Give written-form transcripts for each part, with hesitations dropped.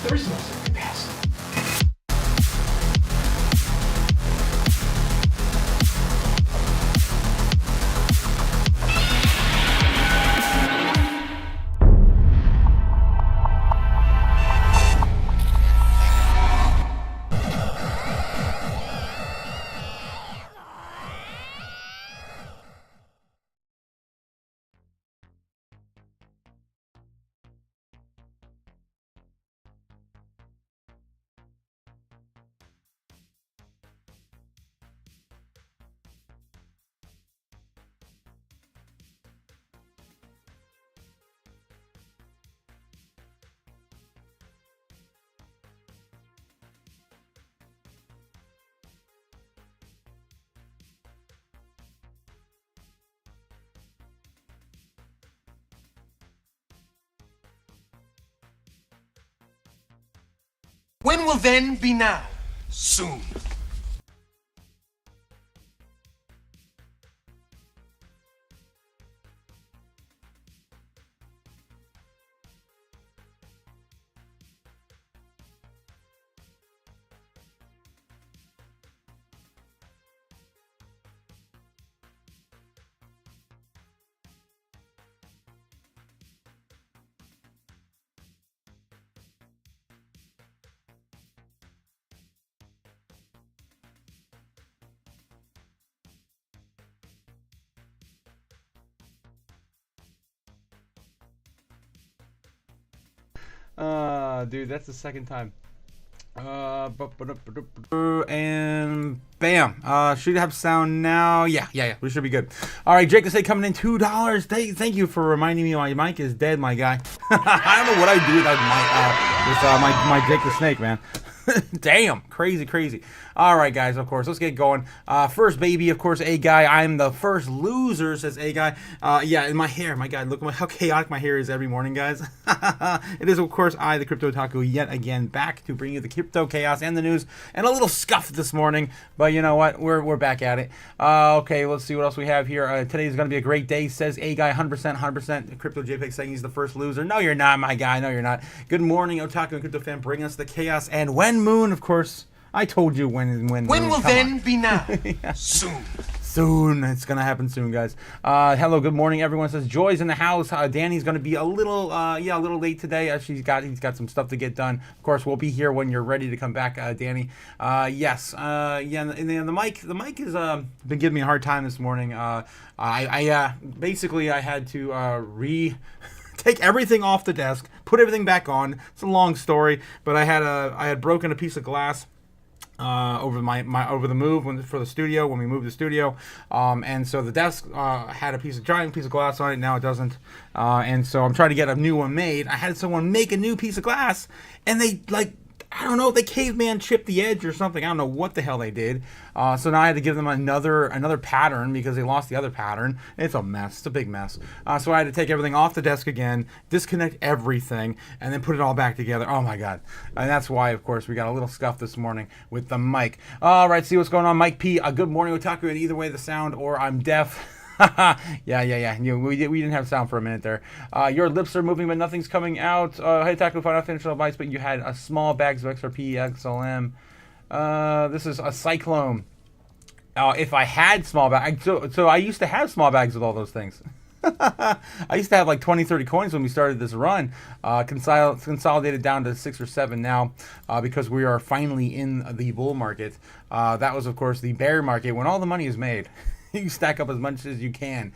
There is no second past. When will then be now? Soon. Dude, that's the second time. And bam. Should have sound now. Yeah. We should be good. All right, Jake, say coming in $2. Thank you for reminding me my mic is dead, my guy. I don't know what I do without my Jake the Snake, man. Damn, crazy. All right, guys, of course, let's get going. First baby, of course, A Guy. I'm the first loser, says A Guy. Yeah, and my hair, my God, look how chaotic my hair is every morning, guys. It is, of course, I, the Crypto Otaku, yet again back to bring you the crypto chaos and the news, and a little scuff this morning. But you know what? We're back at it. Okay, let's see what else we have here. Today is going to be a great day, says A Guy. 100%. Crypto JPEG saying he's the first loser. No, you're not, my guy. No, you're not. Good morning, Otaku and Crypto fan. Bring us the chaos. And when Moon, of course. I told you when will then be now? Yeah. Soon. It's gonna happen soon, guys. Hello, good morning, everyone. Says Joy's in the house. Danny's gonna be a little late today. He's got some stuff to get done. Of course, we'll be here when you're ready to come back, Danny. Yes. And the mic has been giving me a hard time this morning. I basically had to take everything off the desk, put everything back on. It's a long story, but I had broken a piece of glass over the move for the studio when we moved the studio, and so the desk had a giant piece of glass on it. Now it doesn't, and so I'm trying to get a new one made. I had someone make a new piece of glass, and they I don't know, they caveman chipped the edge or something. I don't know what the hell they did. So now I had to give them another pattern because they lost the other pattern. It's a mess. It's a big mess. So I had to take everything off the desk again, disconnect everything, and then put it all back together. Oh my God. And that's why, of course, we got a little scuff this morning with the mic. All right, see what's going on. Mike P. Good morning, Otaku. And either way, the sound or I'm deaf. Yeah. We didn't have sound for a minute there. Your lips are moving, but nothing's coming out. Hey, Taco, final financial advice, but you had a small bags of XRP, XLM. This is a cyclone. If I had small bags, so I used to have small bags with all those things. I used to have like 20, 30 coins when we started this run. Consolidated down to 6 or 7 now because we are finally in the bull market. That was, of course, the bear market when all the money is made. You stack up as much as you can.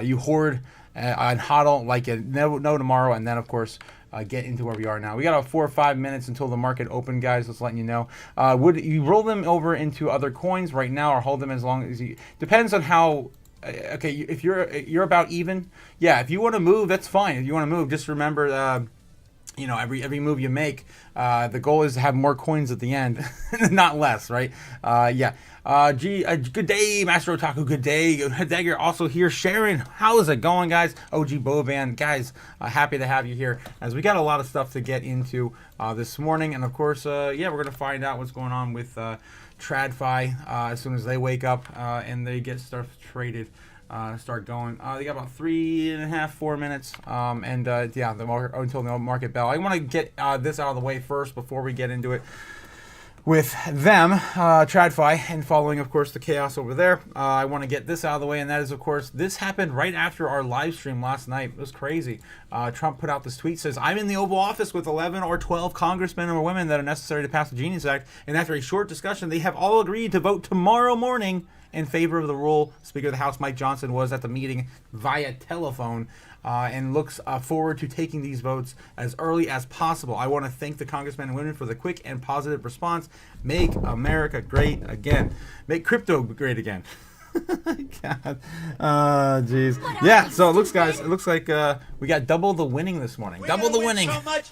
You hoard and hodl like no tomorrow, and then, of course, get into where we are now. We got about 4 or 5 minutes until the market open, guys. Just letting you know. Would you roll them over into other coins right now, or hold them as long as you? Depends on how. Okay, if you're about even, yeah. If you want to move, that's fine. If you want to move, just remember. Every move you make, the goal is to have more coins at the end, not less, right? Yeah. Good day, Master Otaku. Good day. Dagger also here. Sharon, how is it going, guys? OG Boban, guys, happy to have you here as we got a lot of stuff to get into this morning, and of course, we're gonna find out what's going on with TradFi as soon as they wake up and they get stuff traded. start going. They got about 3.5, 4 minutes, yeah, until the market bell. I want to get this out of the way first before we get into it with them, TradFi, and following, of course, the chaos over there. I want to get this out of the way, and that is, of course, this happened right after our live stream last night. It was crazy. Trump put out this tweet, says, I'm in the Oval Office with 11 or 12 congressmen or women that are necessary to pass the Genius Act, and after a short discussion, they have all agreed to vote tomorrow morning in favor of the rule. Speaker of the House, Mike Johnson, was at the meeting via telephone and looks forward to taking these votes as early as possible. I want to thank the congressmen and women for the quick and positive response. Make America great again. Make crypto great again. God. Jeez. Yeah, so it looks, guys, it looks like we got double the winning this morning. Double the winning. So much.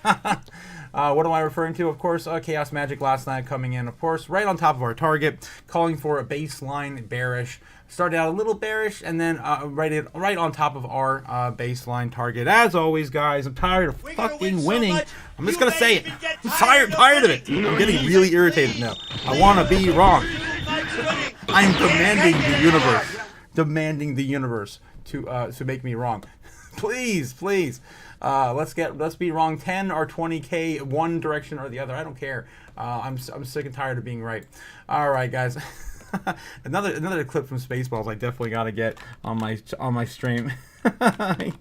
What am I referring to? Of course, Chaos Magic last night coming in, of course, right on top of our target, calling for a baseline bearish. Started out a little bearish, and then right on top of our baseline target. As always, guys, I'm tired of fucking winning. So I'm just going to say it. I'm tired of it. I'm getting really irritated now. I want to be wrong. I'm demanding the universe to make me wrong. Please, please. Let's be wrong 10 or 20K one direction or the other. I don't care. I'm sick and tired of being right. All right, guys. another clip from Spaceballs I definitely got to get on my stream. Yeah.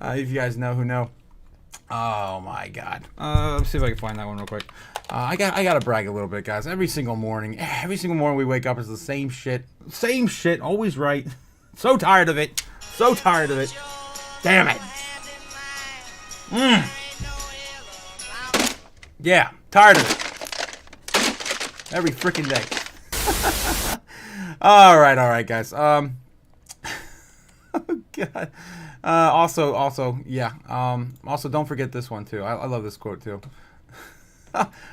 If you guys know who know. Oh my God. Let's see if I can find that one real quick. I gotta brag a little bit, guys. Every single morning we wake up is the same shit. Same shit, always right. So tired of it. So tired of it. Damn it. Yeah, tired of it. Every freaking day. all right, guys. Oh God. Also, yeah. Also, don't forget this one too. I love this quote too.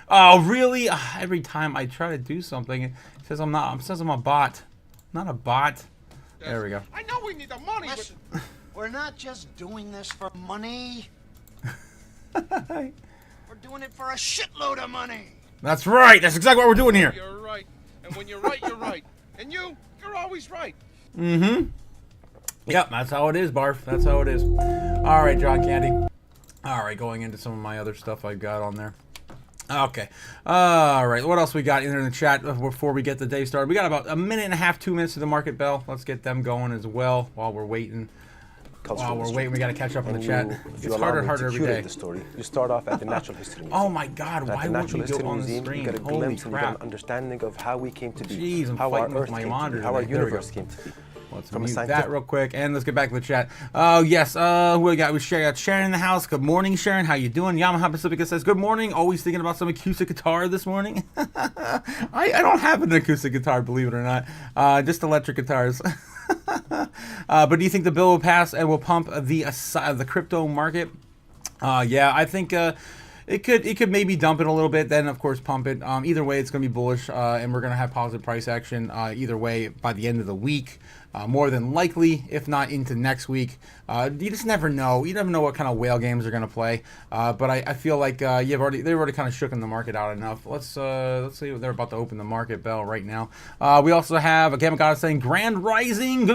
Oh, really? Every time I try to do something, it says I'm not. It says I'm a bot. I'm not a bot. There we go. I know we need the money, Listen, but we're not just doing this for money. We're doing it for a shitload of money. That's right. That's exactly what we're doing here. you're right. And when you're right, you're right. And you're always right. Mm-hmm. Yep, that's how it is, Barf. That's how it is. All right, John Candy. All right, going into some of my other stuff I've got on there. Okay. All right. What else we got in the chat before we get the day started? We got about 1.5 minutes, 2 minutes to the market bell. Let's get them going as well while we're waiting. While we're waiting, we got to catch up on the chat. It's harder and harder every day. The story. You start off at the Natural History Museum. Oh my God! Why would we go on the screen? You get a Holy glimpse and you get crap! an understanding of how we came to be. Jeez, I'm how fighting our with Earth my came monitor to be, how our today. There we universe go. came to be. Let's From a mute scientific that real quick, and let's get back to the chat. Oh yes, who we got? We got Sharon in the house. Good morning, Sharon. How you doing? Yamaha Pacifica says, "Good morning. Always thinking about some acoustic guitar this morning." I don't have an acoustic guitar, believe it or not. Just electric guitars. But do you think the bill will pass and will pump the crypto market? Yeah, I think it could maybe dump it a little bit, then of course pump it. Either way, it's going to be bullish, and we're going to have positive price action either way by the end of the week. More than likely, if not into next week. You just never know. You never know what kind of whale games they're going to play. But I feel like they've already kind of shooken the market out enough. Let's see what they're about to open the market bell right now. We also have a Gamma God saying Grand Rising.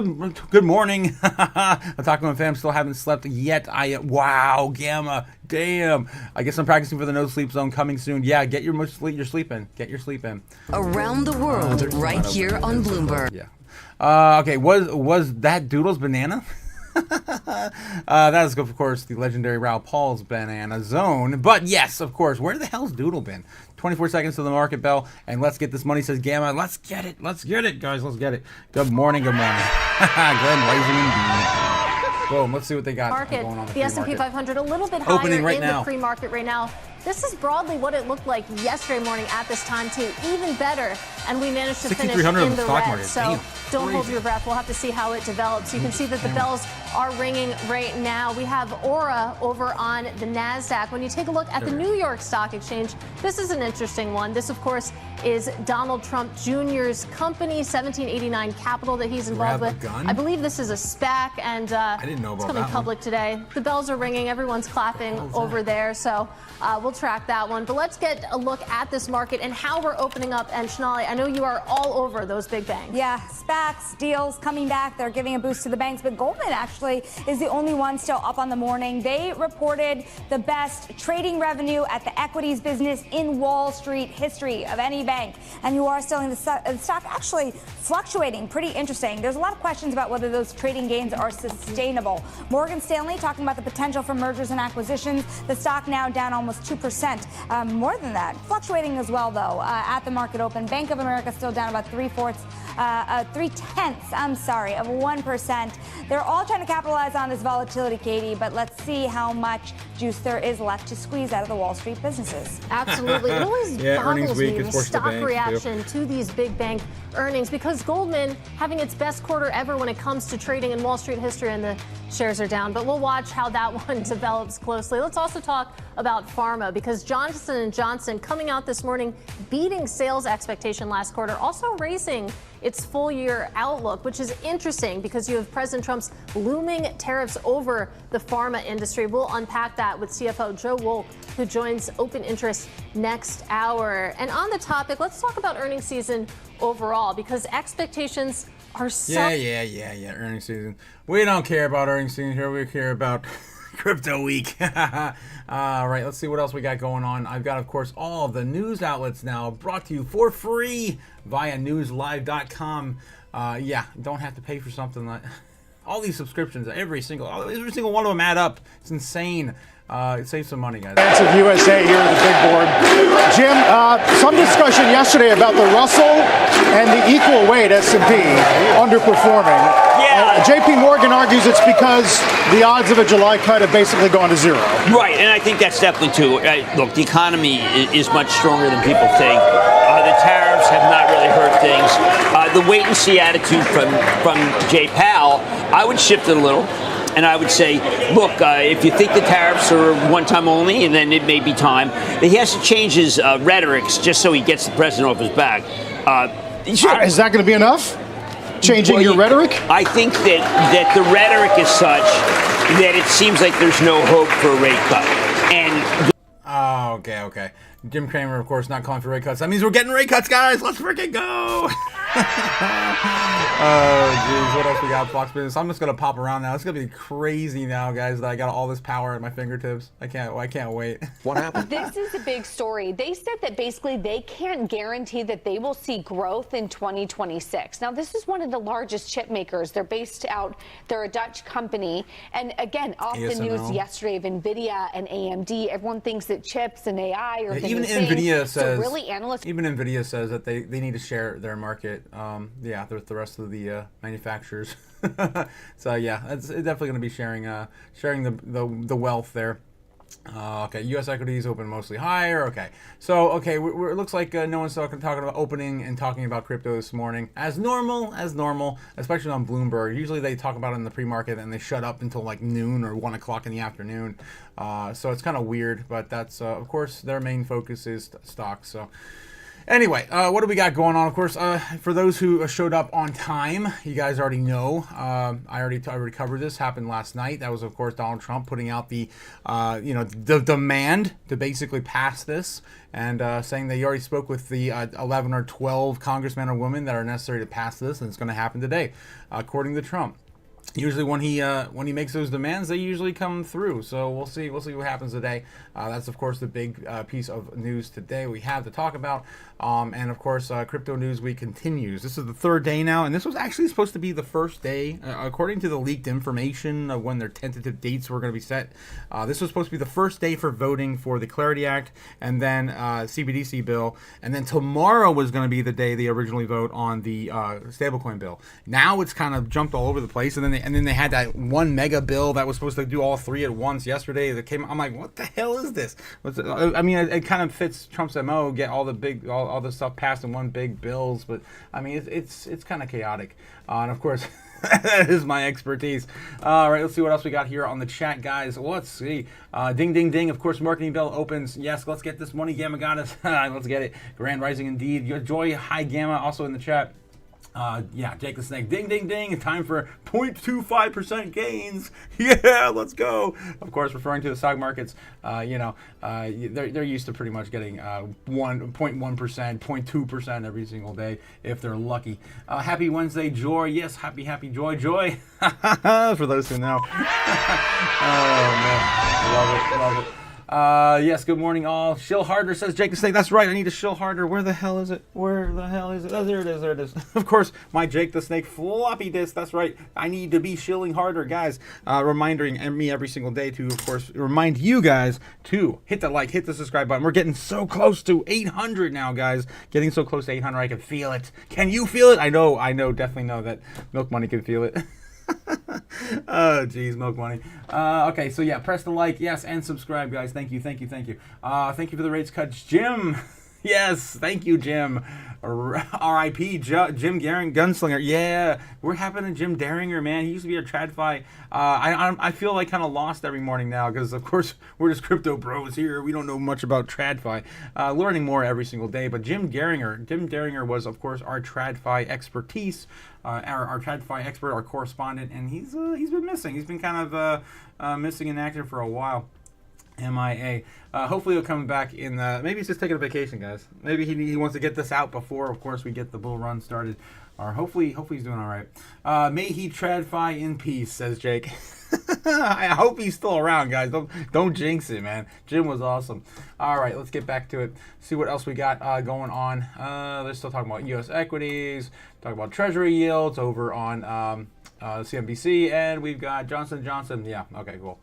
Good morning. Otaku and fam still haven't slept yet. Wow, Gamma. Damn. I guess I'm practicing for the no sleep zone coming soon. Yeah, get your sleep in. Get your sleep in. Around the world, right here on Bloomberg. Yeah. Okay, was that Doodle's banana? That is, of course, the legendary Raoul Paul's banana zone. But yes, of course, where the hell's Doodle been? 24 seconds to the market bell, and let's get this money, says Gamma. Let's get it, guys. Let's get it. Good morning, good morning. Grand Rising indeed. Boom, let's see what they got going on the S&P 500 a little bit higher opening right in now. The pre-market right now. This is broadly what it looked like yesterday morning at this time too, even better, and we managed to finish in the stock red. market. So damn, don't crazy. hold your breath. We'll have to see how it develops. You can see that the bells are ringing right now. We have Aura over on the NASDAQ. When you take a look at the New York Stock Exchange, this is an interesting one. This, of course, is Donald Trump Jr.'s company, 1789 Capital, that he's involved with. Gun? I believe this is a SPAC, and I didn't know about it's coming that public today. The bells are ringing. Everyone's clapping over there. So we'll track that one. But let's get a look at this market and how we're opening up. And Shanali, I know you are all over those big banks. Yeah, SPACs, deals coming back. They're giving a boost to the banks. But Goldman actually is the only one still up on the morning. They reported the best trading revenue at the equities business in Wall Street history of any bank. And you are still in the stock actually fluctuating. Pretty interesting. There's a lot of questions about whether those trading gains are sustainable. Morgan Stanley talking about the potential for mergers and acquisitions. The stock now down almost 2%. More than that. Fluctuating as well, though, at the market open. Bank of America still down about 3/4, 3/10, of 1%. They're all trying to capitalize on this volatility, Katie, but let's see how much juice there is left to squeeze out of the Wall Street businesses. Absolutely. It always boggles week me, the forced the stock banks, reaction to these big bank earnings, because Goldman having its best quarter ever when it comes to trading in Wall Street history, and the shares are down. But we'll watch how that one develops closely. Let's also talk about pharma, because Johnson & Johnson coming out this morning, beating sales expectation last quarter, also raising its full year outlook, which is interesting because you have President Trump's looming tariffs over the pharma industry. We'll unpack that with CFO Joe Wolk, who joins Open Interest next hour. And on the topic, let's talk about earnings season overall, because expectations are set. Yeah. Earnings season. We don't care about earnings season here. We care about Crypto Week. All right, let's see what else we got going on. I've got, of course, all the news outlets now brought to you for free via newslive.com. Don't have to pay for something like all these subscriptions. Every single one of them add up. It's insane. Save some money, guys. It's of USA here at the big board. Jim, some discussion yesterday about the Russell and the equal weight S&P underperforming. JP Morgan argues it's because the odds of a July cut have basically gone to zero. Right, and I think that's definitely true. Look, the economy is much stronger than people think. The tariffs have not really hurt things. The wait-and-see attitude from Jay Powell, I would shift it a little. And I would say, look, if you think the tariffs are one time only, and then it may be time, he has to change his rhetorics just so he gets the president off his back. Is that going to be enough? Changing your rhetoric? I think that the rhetoric is such that it seems like there's no hope for a rate cut. Okay. Jim Cramer, of course, not calling for rate cuts. That means we're getting rate cuts, guys. Let's freaking go. Oh, geez. What else we got? Fox Business. I'm just going to pop around now. It's going to be crazy now, guys, that I got all this power at my fingertips. I can't wait. What happened? This is a big story. They said that basically they can't guarantee that they will see growth in 2026. Now, this is one of the largest chip makers. They're based out, they're a Dutch company. And again, off the news yesterday of NVIDIA and AMD, everyone thinks that chips and AI are the even new thing. NVIDIA says, really analysts... Even NVIDIA says that they need to share their market, with the rest of the manufacturers. So yeah, it's definitely going to be sharing the wealth there. Okay, U.S. equities open mostly higher. Okay, so it looks like no one's talking about opening and talking about crypto this morning as normal, especially on Bloomberg. Usually they talk about it in the pre-market and they shut up until like noon or 1 o'clock in the afternoon. So it's kind of weird, but that's of course their main focus is stocks. So. Anyway, what do we got going on? Of course, for those who showed up on time, you guys already know. I already covered this. Happened last night. That was, of course, Donald Trump putting out the demand to basically pass this, and saying that he already spoke with the 11 or 12 congressmen or women that are necessary to pass this, and it's going to happen today, according to Trump. Usually when he makes those demands, they usually come through. So we'll see what happens today. That's of course the big piece of news today we have to talk about. And of course, Crypto News Week continues. This is the third day now, and this was actually supposed to be the first day, according to the leaked information of when their tentative dates were going to be set. This was supposed to be the first day for voting for the Clarity Act, and then CBDC bill, and then tomorrow was going to be the day they originally vote on the stablecoin bill. Now it's kind of jumped all over the place, and then they had that one mega bill that was supposed to do all three at once yesterday. That came. I'm like, what the hell is this? I mean, it kind of fits Trump's MO, get all the stuff passed in one big bills, but I mean, it's kind of chaotic. And of course, that is my expertise. All right, let's see what else we got here on the chat, guys. Let's see. Ding, ding, ding. Of course, marketing bell opens. Yes, let's get this money. Gamma got us. Let's get it. Grand Rising indeed. Joy High Gamma also in the chat. Yeah, Jake the Snake, ding, ding, ding. Time for 0.25% gains. Yeah, let's go. Of course, referring to the stock markets, they're used to pretty much getting 0.1%, 0.2% every single day if they're lucky. Happy Wednesday, Joy. Yes, happy Joy. For those who know. Oh, man. Love it. Yes, good morning all. Shill harder, says Jake the Snake. That's right, I need to shill harder. Where the hell is it? Oh, there it is. Of course, my Jake the Snake floppy disk. That's right, I need to be shilling harder, guys. Reminding me every single day to, of course, remind you guys to hit the like, hit the subscribe button. We're getting so close to 800 now, guys. Getting so close to 800, I can feel it. Can you feel it? I know, definitely know that Milk Money can feel it. Oh, geez, Milk Money. Okay, so yeah, press the like, yes, and subscribe, guys. Thank you. Thank you for the rates cuts, Jim. Yes, thank you, Jim. R.I.P. Jim Gunslinger. Yeah, we're having a Jim Daringer, man. He used to be a TradFi. I feel like kind of lost every morning now because, of course, we're just crypto bros here. We don't know much about TradFi. Learning more every single day. But Jim Daringer was, of course, our TradFi expertise. Our TradFi expert, our correspondent, and he's been missing. He's been kind of missing in action for a while. MIA. Hopefully he'll come back in maybe he's just taking a vacation, guys. Maybe he wants to get this out before, of course, we get the bull run started. Or hopefully he's doing all right. May he TradFi in peace, says Jake. I hope he's still around, guys. Don't jinx it, man. Jim was awesome. All right, let's get back to it. See what else we got going on. They're still talking about U.S. equities, talking about Treasury yields over on CNBC, and we've got Johnson & Johnson. Yeah, okay, cool.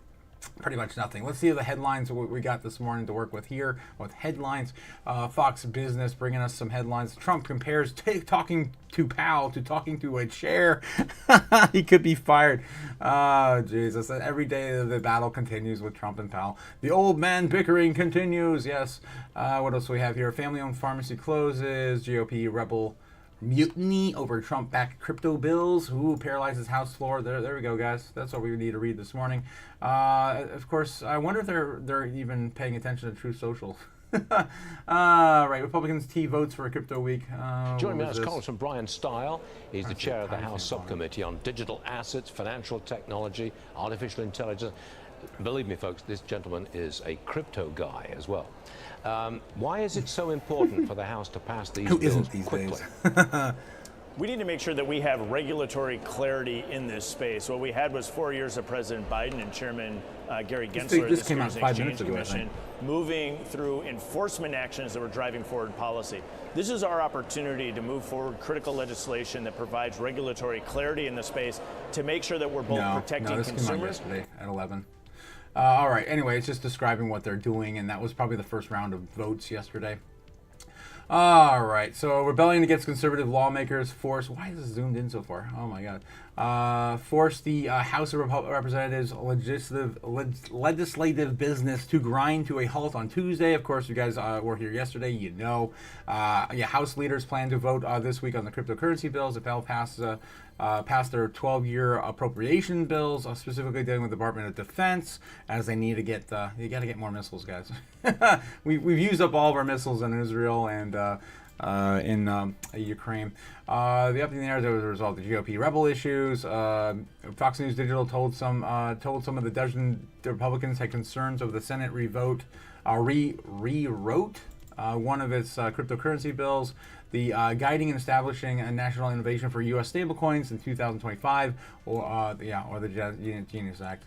Pretty much nothing. Let's see the headlines we got this morning to work with here with headlines. Fox Business bringing us some headlines. Trump compares talking to Powell to talking to a chair. He could be fired. Oh, Jesus. Every day the battle continues with Trump and Powell. The old man bickering continues. Yes. What else do we have here? Family-owned pharmacy closes. GOP rebel mutiny over Trump-backed crypto bills. Ooh, paralyzes House floor. There we go, guys. That's what we need to read this morning. Of course, I wonder if they're even paying attention to Truth Social. Right, Republicans T votes for a crypto week. Joining me now is Congressman Brian Stile. He's the chair of the House Subcommittee on Digital Assets, Financial Technology, Artificial Intelligence. Believe me, folks, this gentleman is a crypto guy as well. Why is it so important for the House to pass these bills quickly? We need to make sure that we have regulatory clarity in this space. What we had was 4 years of President Biden and Chairman Gary Gensler of the Securities and Exchange Commission moving through enforcement actions that were driving forward policy. This is our opportunity to move forward critical legislation that provides regulatory clarity in the space to make sure that we're both protecting consumers. Came out yesterday at 11. All right, anyway, it's just describing what they're doing, and that was probably the first round of votes yesterday. All right, so rebellion against conservative lawmakers force. Why is this zoomed in so far? Oh my God. Force the House of Representatives legislative business to grind to a halt on Tuesday. Of course, you guys were here yesterday. You know. House leaders plan to vote this week on the cryptocurrency bills if Bell passes their 12-year appropriation bills, specifically dealing with the Department of Defense, as they need to get you got to get more missiles, guys. We've used up all of our missiles in Israel and in Ukraine. The updating narrative was a result of the GOP rebel issues. Fox News Digital told some of the dozen Republicans had concerns over the Senate rewrote one of its cryptocurrency bills. The guiding and establishing a national innovation for U.S. stablecoins in 2025, or the Genius Act.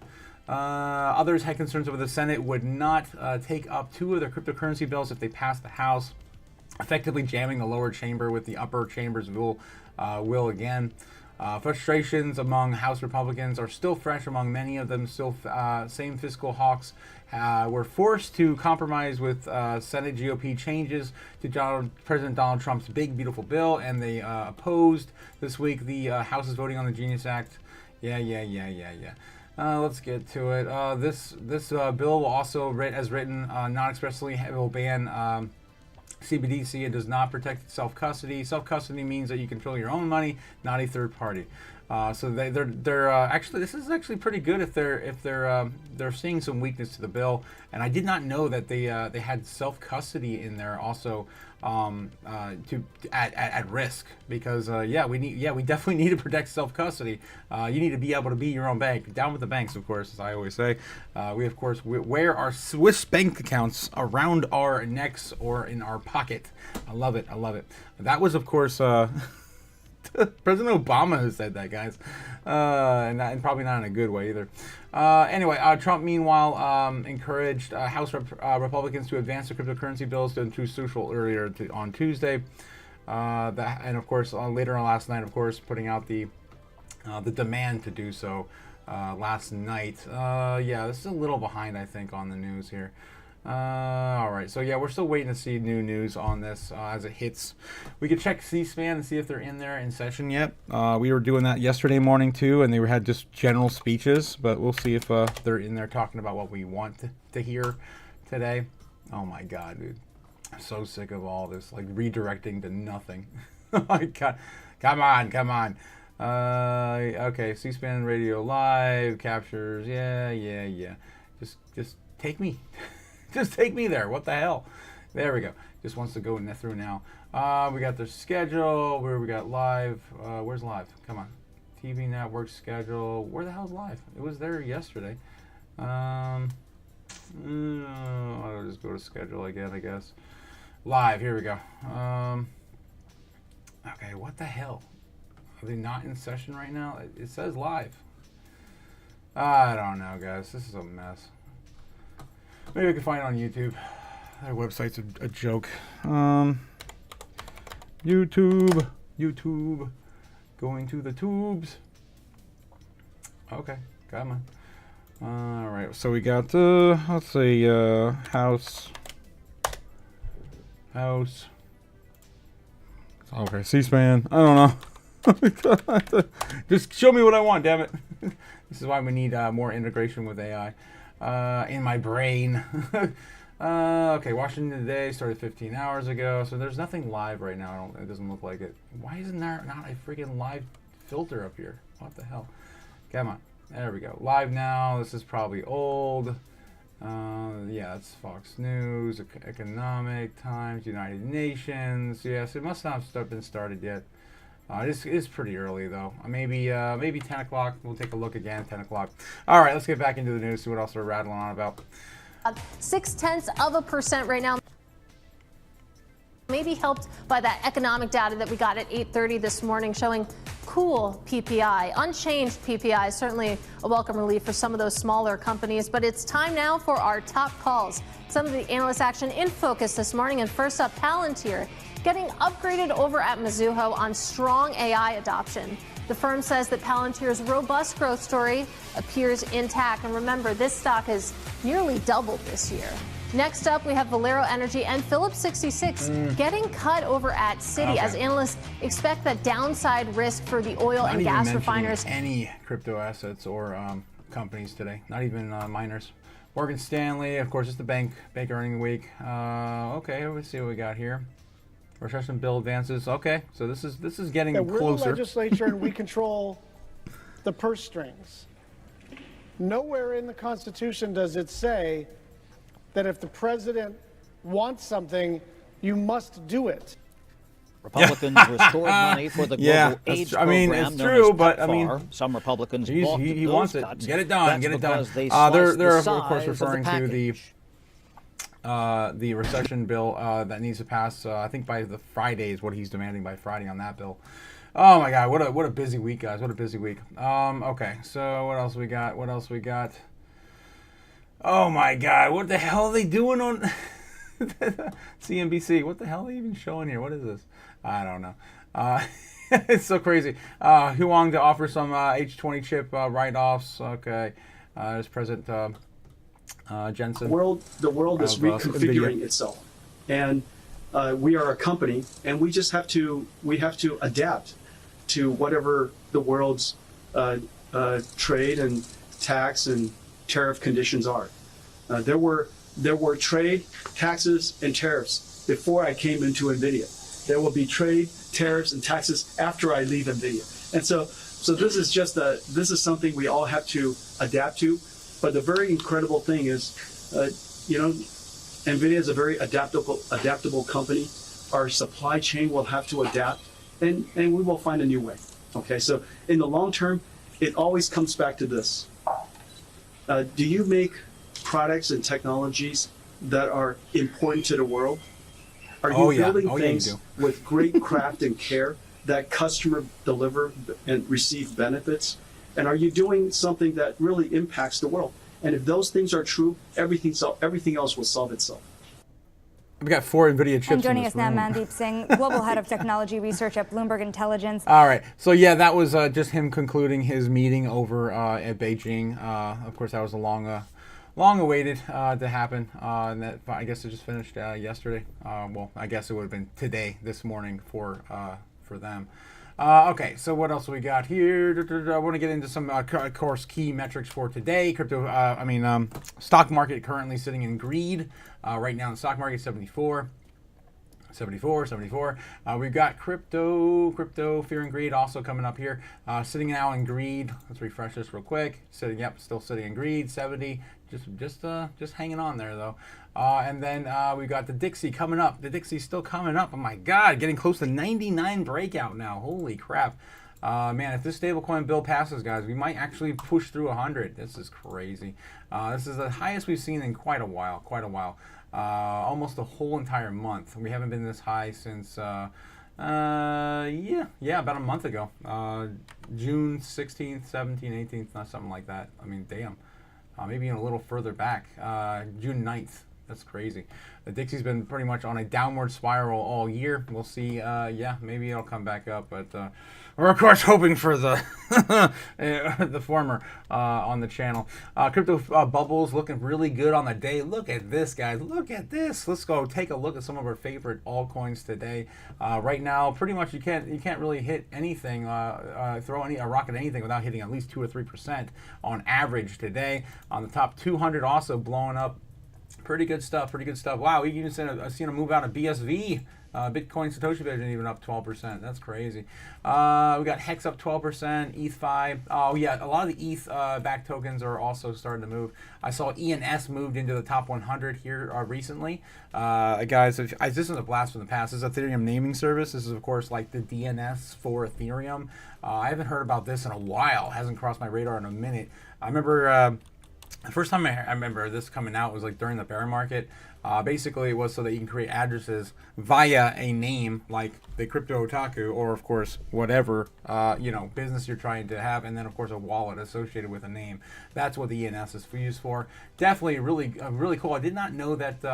Others had concerns over the Senate would not take up two of their cryptocurrency bills if they passed the House, effectively jamming the lower chamber with the upper chamber's will again. Frustrations among House Republicans are still fresh among many of them. Still, same fiscal hawks were forced to compromise with Senate GOP changes to President Donald Trump's big, beautiful bill, and they opposed this week. The House is voting on the Genius Act. Yeah. Let's get to it. This bill will also, as written, not expressly will ban CBDC. It does not protect self-custody. Self-custody means that you control your own money, not a third party. So they're actually, this is actually pretty good if they're seeing some weakness to the bill. And I did not know that they had self custody in there also at risk, because we definitely need to protect self custody. You need to be able to be your own bank. Down with the banks, of course, as I always say. We of course wear our Swiss bank accounts around our necks or in our pocket. I love it. I love it. That was of course. President Obama who said that, guys, and probably not in a good way either. Anyway, Trump, meanwhile, encouraged House Republicans to advance the cryptocurrency bills to Truth Social earlier on Tuesday. And of course, later on last night, of course, putting out the demand to do so last night. This is a little behind, I think, on the news here. All right, so yeah, we're still waiting to see new news on this as it hits. We could check C-SPAN and see if they're in there in session yet. We were doing that yesterday morning too, and they had just general speeches, but we'll see if they're in there talking about what we want to hear today. Oh my God, dude. I'm so sick of all this, like redirecting to nothing. Oh my God. Come on. Okay, C-SPAN radio live, captures, yeah. Just take me. Just take me there. What the hell? There we go. Just wants to go through now. We got their schedule. Where we got live. Where's live? Come on. TV network schedule. Where the hell's live? It was there yesterday. I'll just go to schedule again, I guess. Live. Here we go. Okay, what the hell? Are they not in session right now? It says live. I don't know, guys. This is a mess. Maybe I can find it on YouTube. Their website's a joke. YouTube. Going to the tubes. Okay, come on. All right, so we got let's see, House. Okay, C-SPAN. I don't know. Just show me what I want, damn it. This is why we need more integration with AI. In my brain. Okay, Washington Today started 15 hours ago, so there's nothing live right now. It doesn't look like it. Why isn't there not a freaking live filter up here? What the hell? Come on. There we go. Live now. This is probably old. Yeah, it's Fox News, Economic Times, United Nations. Yes, it must not have been started yet. It is pretty early though. Maybe 10 o'clock. We'll take a look again. 10 o'clock. All right, let's get back into the news. See what else we're rattling on about. 0.6% right now. Maybe helped by that economic data that we got at 8:30 this morning, showing cool PPI, unchanged PPI. Certainly a welcome relief for some of those smaller companies. But it's time now for our top calls. Some of the analyst action in focus this morning. And first up, Palantir getting upgraded over at Mizuho on strong AI adoption. The firm says that Palantir's robust growth story appears intact. And remember, this stock has nearly doubled this year. Next up, we have Valero Energy and Phillips 66 getting cut over at Citi as analysts expect that downside risk for the oil and gas refiners. Any crypto assets or companies today, not even miners. Morgan Stanley, of course, it's the bank earning week. Okay, let's see what we got here. Recession bill advances. Okay, so this is getting closer. We're the legislature and we control the purse strings. Nowhere in the Constitution does it say that if the president wants something, you must do it. Republicans restored money for the global AIDS program. I mean, it's true, but I mean, some Republicans he wants it. Get it done. Get it done. They're of course referring to the recession bill that needs to pass. I think by the Friday is what he's demanding, by Friday on that bill. Oh my God, what a busy week, guys. What a busy week. Okay, so what else we got? Oh my God, what the hell are they doing on CNBC? What the hell are they even showing here? What is this? I don't know. It's so crazy. Huang to offer some H20 chip write-offs. Okay, there's President Jensen. The world is reconfiguring itself, and we are a company, and we just have to adapt to whatever the world's trade and tax and tariff conditions are. There were trade, taxes, and tariffs before I came into NVIDIA. There will be trade, tariffs, and taxes after I leave NVIDIA. And so So this is something we all have to adapt to. But the very incredible thing is, NVIDIA is a very adaptable company. Our supply chain will have to adapt, and we will find a new way. Okay, so in the long term, it always comes back to this. Do you make products and technologies that are important to the world? Are you building things with great craft and care that customer deliver and receive benefits? And are you doing something that really impacts the world? And if those things are true, everything else will solve itself. We got 4 NVIDIA chips. And joining in us this now, room. Mandeep Singh, Global Head of Technology Research at Bloomberg Intelligence. All right. So, yeah, that was just him concluding his meeting over at Beijing. Of course, that was a long awaited to happen. And that, I guess it just finished yesterday. Well, I guess it would have been today, this morning for them. Okay, so what else we got here? I want to get into some, of course, key metrics for today. Stock market currently sitting in greed. Right now in the stock market, 74. We've got crypto, fear and greed also coming up here. Sitting now in greed. Let's refresh this real quick. Still sitting in greed, 70. Just hanging on there though. And then we've got the Dixie coming up. The Dixie's still coming up. Oh my God, getting close to 99 breakout now. Holy crap. Man, if this stablecoin bill passes, guys, we might actually push through 100. This is crazy. This is the highest we've seen in quite a while. Almost the whole entire month. We haven't been this high since, about a month ago. June 16th, 17th, 18th, something like that. I mean, damn. Maybe even a little further back. June 9th. That's crazy. The Dixie's been pretty much on a downward spiral all year. We'll see. Maybe it'll come back up, but we're of course hoping for the the former on the channel. Crypto bubbles looking really good on the day. Look at this, guys. Look at this. Let's go take a look at some of our favorite altcoins today. Right now, pretty much you can't really hit anything, throw a rock at anything without hitting at least 2 or 3% on average today. On the top 200, also blowing up. Pretty good stuff. Wow, we even seen a move out of BSV. Bitcoin Satoshi Vision even up 12%. That's crazy. We got Hex up 12%, ETH5. Oh yeah, a lot of the ETH backed tokens are also starting to move. I saw ENS moved into the top 100 here recently. Guys, this is a blast from the past. This is Ethereum naming service. This is of course like the DNS for Ethereum. I haven't heard about this in a while. Hasn't crossed my radar in a minute. I remember. The first time I remember this coming out was like during the bear market. Basically, it was so that you can create addresses via a name like the Crypto Otaku, or of course whatever business you're trying to have, and then of course a wallet associated with a name. That's what the ENS is used for. Definitely really cool. I did not know that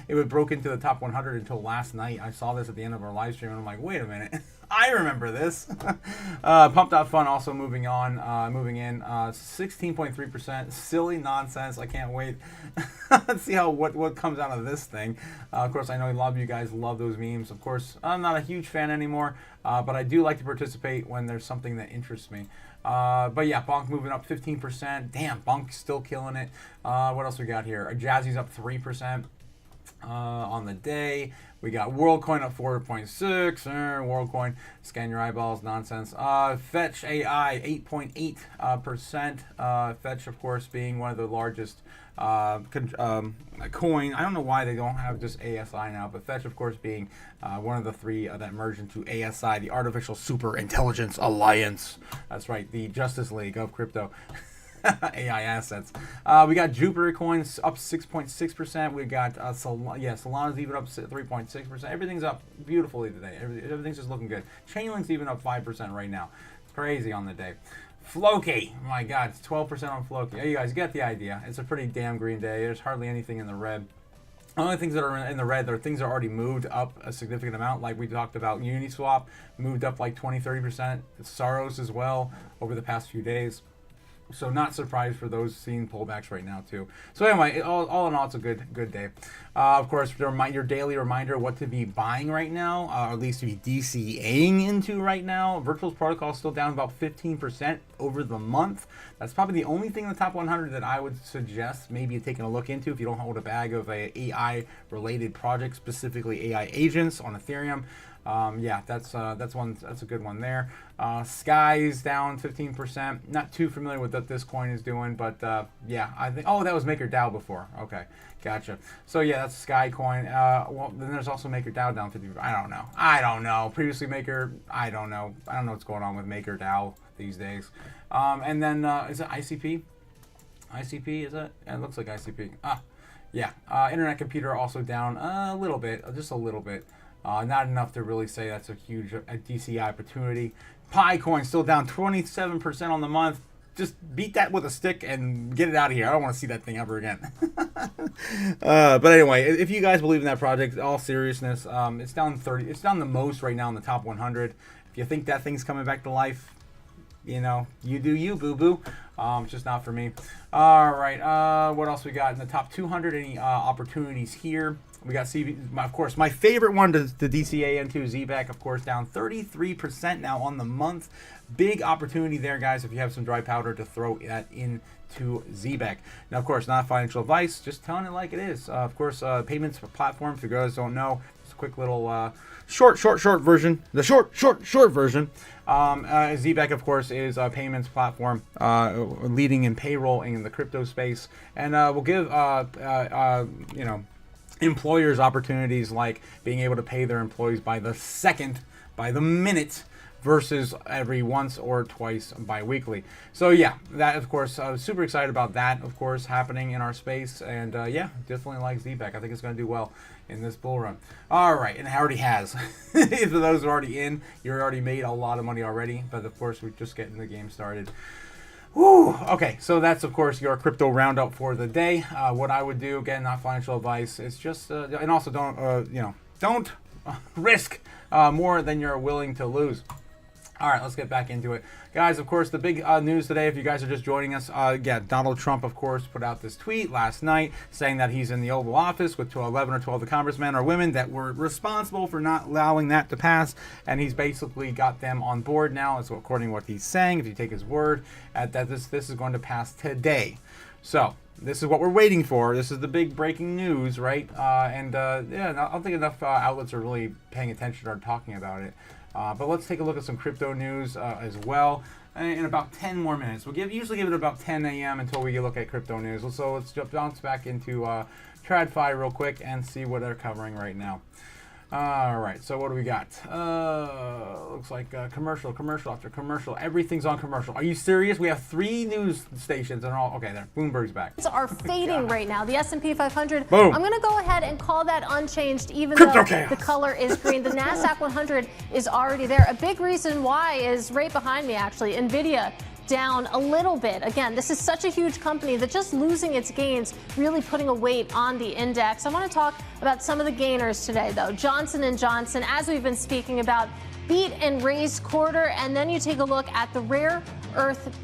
it broke into the top 100 until last night. I saw this at the end of our live stream, and I'm like, wait a minute. I remember this. Pump.fun also moving in 16.3%. Silly nonsense. I can't wait. Let's see what comes out of this thing. Of course, I know a lot of you guys love those memes. Of course, I'm not a huge fan anymore, but I do like to participate when there's something that interests me. But yeah, Bonk moving up 15%. Damn, Bonk's still killing it. What else we got here? Jazzy's up 3%. On the day, we got WorldCoin up 4.6. WorldCoin, scan your eyeballs, nonsense. Fetch AI 8.8%. Fetch, of course, being one of the largest coin. I don't know why they don't have just ASI now, but Fetch, of course, being one of the 3 that merged into ASI, the Artificial Super Intelligence Alliance. That's right, the Justice League of crypto. AI assets. We got Jupiter coins up 6.6%. We got Solana's even up 3.6%. Everything's up beautifully today. Everything's just looking good. Chainlink's even up 5% right now. Crazy on the day. Floki, my God, it's 12% on Floki. You guys get the idea. It's a pretty damn green day. There's hardly anything in the red. The only things that are in the red are things that are already moved up a significant amount, like we talked about. Uniswap moved up like 20-30%. Saros as well over the past few days. So not surprised for those seeing pullbacks right now too. So anyway, all in all, it's a good day. Of course, your daily reminder what to be buying right now, or at least to be DCAing into right now. Virtual's protocol is still down about 15% over the month. That's probably the only thing in the top 100 that I would suggest maybe taking a look into if you don't hold a bag of AI related projects, specifically AI agents on Ethereum. Yeah, that's a good one there. Sky's down 15%. Not too familiar with what this coin is doing, but yeah, I think. Oh, that was MakerDAO before. Okay, gotcha. So yeah, that's Sky coin. Well, then there's also MakerDAO down 50%. I don't know. Previously Maker. I don't know what's going on with MakerDAO these days. And then is it ICP? ICP is it? Yeah, it looks like ICP. Yeah. Internet Computer also down a little bit, just a little bit. Not enough to really say that's a huge DCI opportunity. Picoin still down 27% on the month. Just beat that with a stick and get it out of here. I don't want to see that thing ever again. But anyway, if you guys believe in that project, all seriousness, it's down 30. It's down the most right now in the top 100. If you think that thing's coming back to life, you know, you do you, boo-boo. It's just not for me. All right, what else we got in the top 200? Any opportunities here? We got of course, my favorite one, the DCA-N2 ZBAC, of course, down 33% now on the month. Big opportunity there, guys, if you have some dry powder to throw that into ZBAC. Now, of course, not financial advice, just telling it like it is. Of course, payments platform, if you guys don't know, just a quick little short version. The short version. ZBAC, of course, is a payments platform leading in payroll in the crypto space, and will give you know, employers opportunities like being able to pay their employees by the second, by the minute, versus every once or twice bi-weekly. So yeah, that, of course, I was super excited about that, of course, happening in our space, and yeah, definitely like ZBAC. I think it's going to do well in this bull run. All right, and it already has. For those who are already in, you already made a lot of money already, but of course, we're just getting the game started. Woo! Okay, so that's, of course, your crypto roundup for the day. What I would do, again, not financial advice, it's just, and also don't, you know, don't risk more than you're willing to lose. All right, let's get back into it. Guys, of course, the big news today, if you guys are just joining us, yeah, Donald Trump, of course, put out this tweet last night saying that he's in the Oval Office with 11 or 12 of the congressmen or women that were responsible for not allowing that to pass, and he's basically got them on board now, so according to what he's saying, if you take his word, that this is going to pass today. So this is what we're waiting for. This is the big breaking news, right? Yeah, I don't think enough outlets are really paying attention or talking about it. But let's take a look at some crypto news as well in about 10 more minutes. We'll usually give it about 10 a.m. until we look at crypto news. So let's bounce back into TradFi real quick and see what they're covering right now. All right, so what do we got? Looks like commercial after commercial. Everything's on commercial. Are you serious? We have 3 news stations and all. Okay, there. Bloomberg's back. Are fading right now. The S&P 500. Boom. I'm going to go ahead and call that unchanged, even Crypto though chaos. the color is green. The Nasdaq 100 is already there. A big reason why is right behind me, actually. Nvidia down a little bit. Again, this is such a huge company that just losing its gains really putting a weight on the index. I want to talk about some of the gainers today, though. Johnson & Johnson, as we've been speaking about, beat and raised quarter, and then you take a look at the rare earth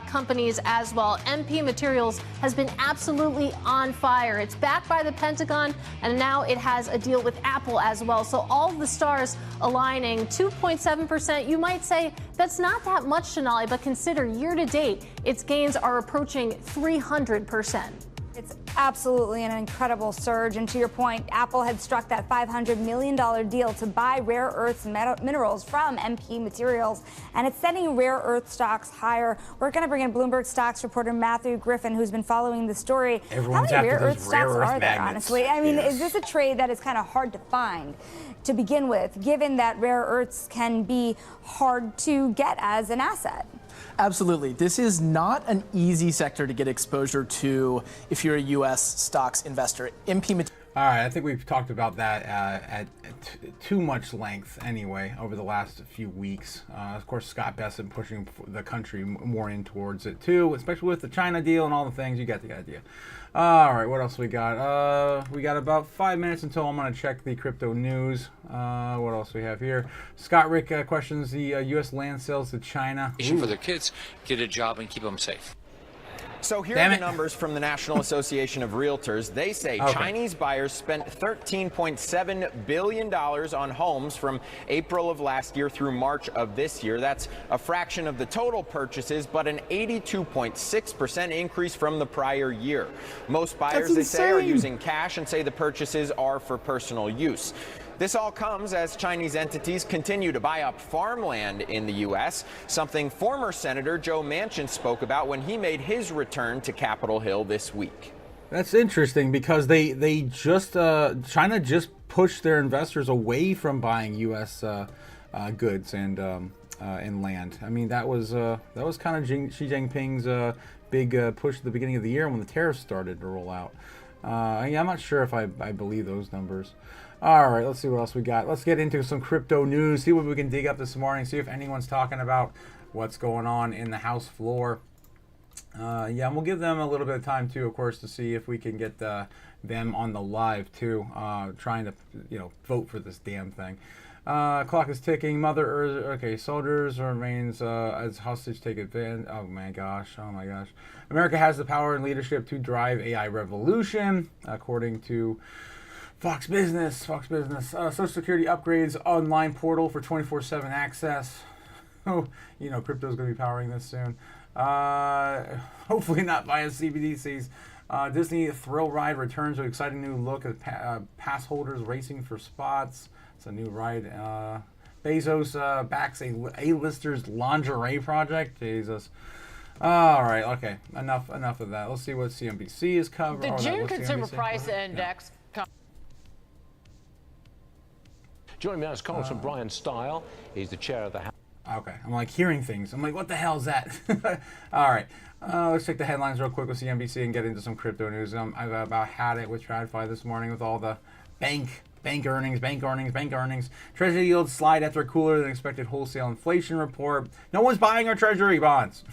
companies as well. MP Materials has been absolutely on fire. It's backed by the Pentagon, and now it has a deal with Apple as well. So all the stars aligning. 2.7%. You might say that's not that much, Sonali, but consider year to date, its gains are approaching 300%. It's absolutely an incredible surge. And to your point, Apple had struck that $500 million deal to buy rare earths minerals from MP Materials, and it's sending rare earth stocks higher. We're going to bring in Bloomberg stocks reporter Matthew Griffin, who's been following the story. Everyone's How many after rare those earth stocks rare earth are there, magnets. honestly? I mean, Yes. is this a trade that is kind of hard to find to begin with, given that rare earths can be hard to get as an asset? Absolutely. This is not an easy sector to get exposure to if you're a U.S. stocks investor. All right, I think we've talked about that at too much length anyway over the last few weeks. Of course, Scott Bessent pushing the country more in towards it too, especially with the China deal and all the things. You get the idea. All right, what else we got? We got about 5 minutes until I'm going to check the crypto news. What else we have here? Scott Rick questions the U.S. land sales to China. For their kids, get a job and keep them safe. So here are the numbers from the National Association of Realtors. They say Chinese buyers spent $13.7 billion on homes from April of last year through March of this year. That's a fraction of the total purchases, but an 82.6% increase from the prior year. Most buyers, they say, are using cash and say the purchases are for personal use. This all comes as Chinese entities continue to buy up farmland in the U.S., something former Senator Joe Manchin spoke about when he made his return to Capitol Hill this week. That's interesting because they just China just pushed their investors away from buying U.S. Goods and land. I mean, that was kind of Xi Jinping's big push at the beginning of the year when the tariffs started to roll out. Yeah, I'm not sure if I believe those numbers. All right, let's see what else we got. Let's get into some crypto news, see what we can dig up this morning, see if anyone's talking about what's going on in the House floor. Yeah, and we'll give them a little bit of time too, of course, to see if we can get them on the live too, trying to vote for this damn thing. Clock is ticking. Mother Earth. Okay, soldiers remains as hostage take advantage. Oh my gosh. America has the power and leadership to drive AI revolution, according to Fox Business. Social Security upgrades online portal for 24/7 access. Oh, crypto's going to be powering this soon. Hopefully not via CBDCs. Disney Thrill Ride returns with exciting new look at pass holders racing for spots. It's a new ride. Bezos backs A-listers lingerie project. Jesus. All right. Okay. Enough of that. Let's see what CNBC is covering. The June Consumer Price Index. Joining me now is Congressman Brian Stile. He's the chair of the House. Okay. I'm like hearing things. I'm like, what the hell is that? All right. Let's check the headlines real quick with CNBC and get into some crypto news. I've about had it with TradFi this morning with all the bank earnings. Treasury yields slide after a cooler than expected wholesale inflation report. No one's buying our treasury bonds.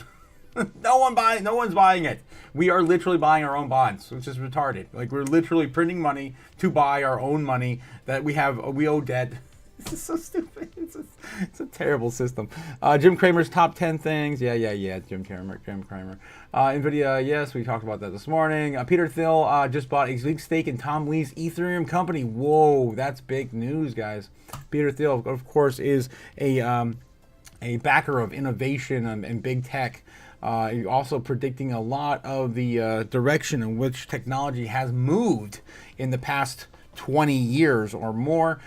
No one's buying it. We are literally buying our own bonds, which is retarded. Like, we're literally printing money to buy our own money that we owe debt. This is so stupid. It's a terrible system. Jim Cramer's top 10 things. Yeah. Jim Cramer. Nvidia, yes, we talked about that this morning. Peter Thiel just bought a big stake in Tom Lee's Ethereum company. Whoa, that's big news, guys. Peter Thiel, of course, is a backer of innovation and big tech. Also predicting a lot of the direction in which technology has moved in the past 20 years or more.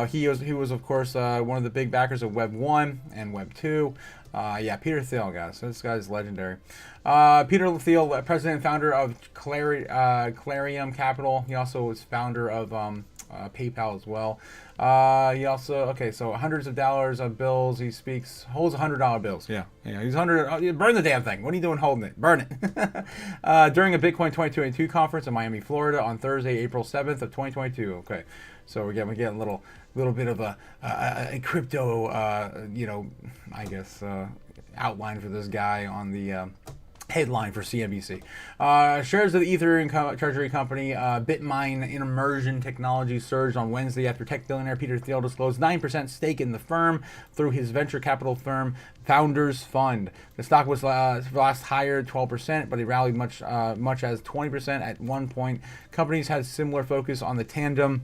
He was of course one of the big backers of Web 1 and Web 2. Yeah, Peter Thiel, guys. This guy's legendary. Peter Thiel, president and founder of Clarium Capital. He also was founder of PayPal as well. He also, so hundreds of dollars of bills. He holds $100 bills. Yeah. He's burn the damn thing. What are you doing holding it? Burn it. During a Bitcoin 2022 conference in Miami, Florida on Thursday, April 7th of 2022. Okay. So we're getting a little bit of a crypto, I guess, outline for this guy on the headline for CNBC. Shares of the Ethereum treasury company Bitmine Immersion Technology surged on Wednesday after tech billionaire Peter Thiel disclosed 9% stake in the firm through his venture capital firm Founders Fund. The stock was last higher 12%, but it rallied much as 20% at one point. Companies had similar focus on the tandem.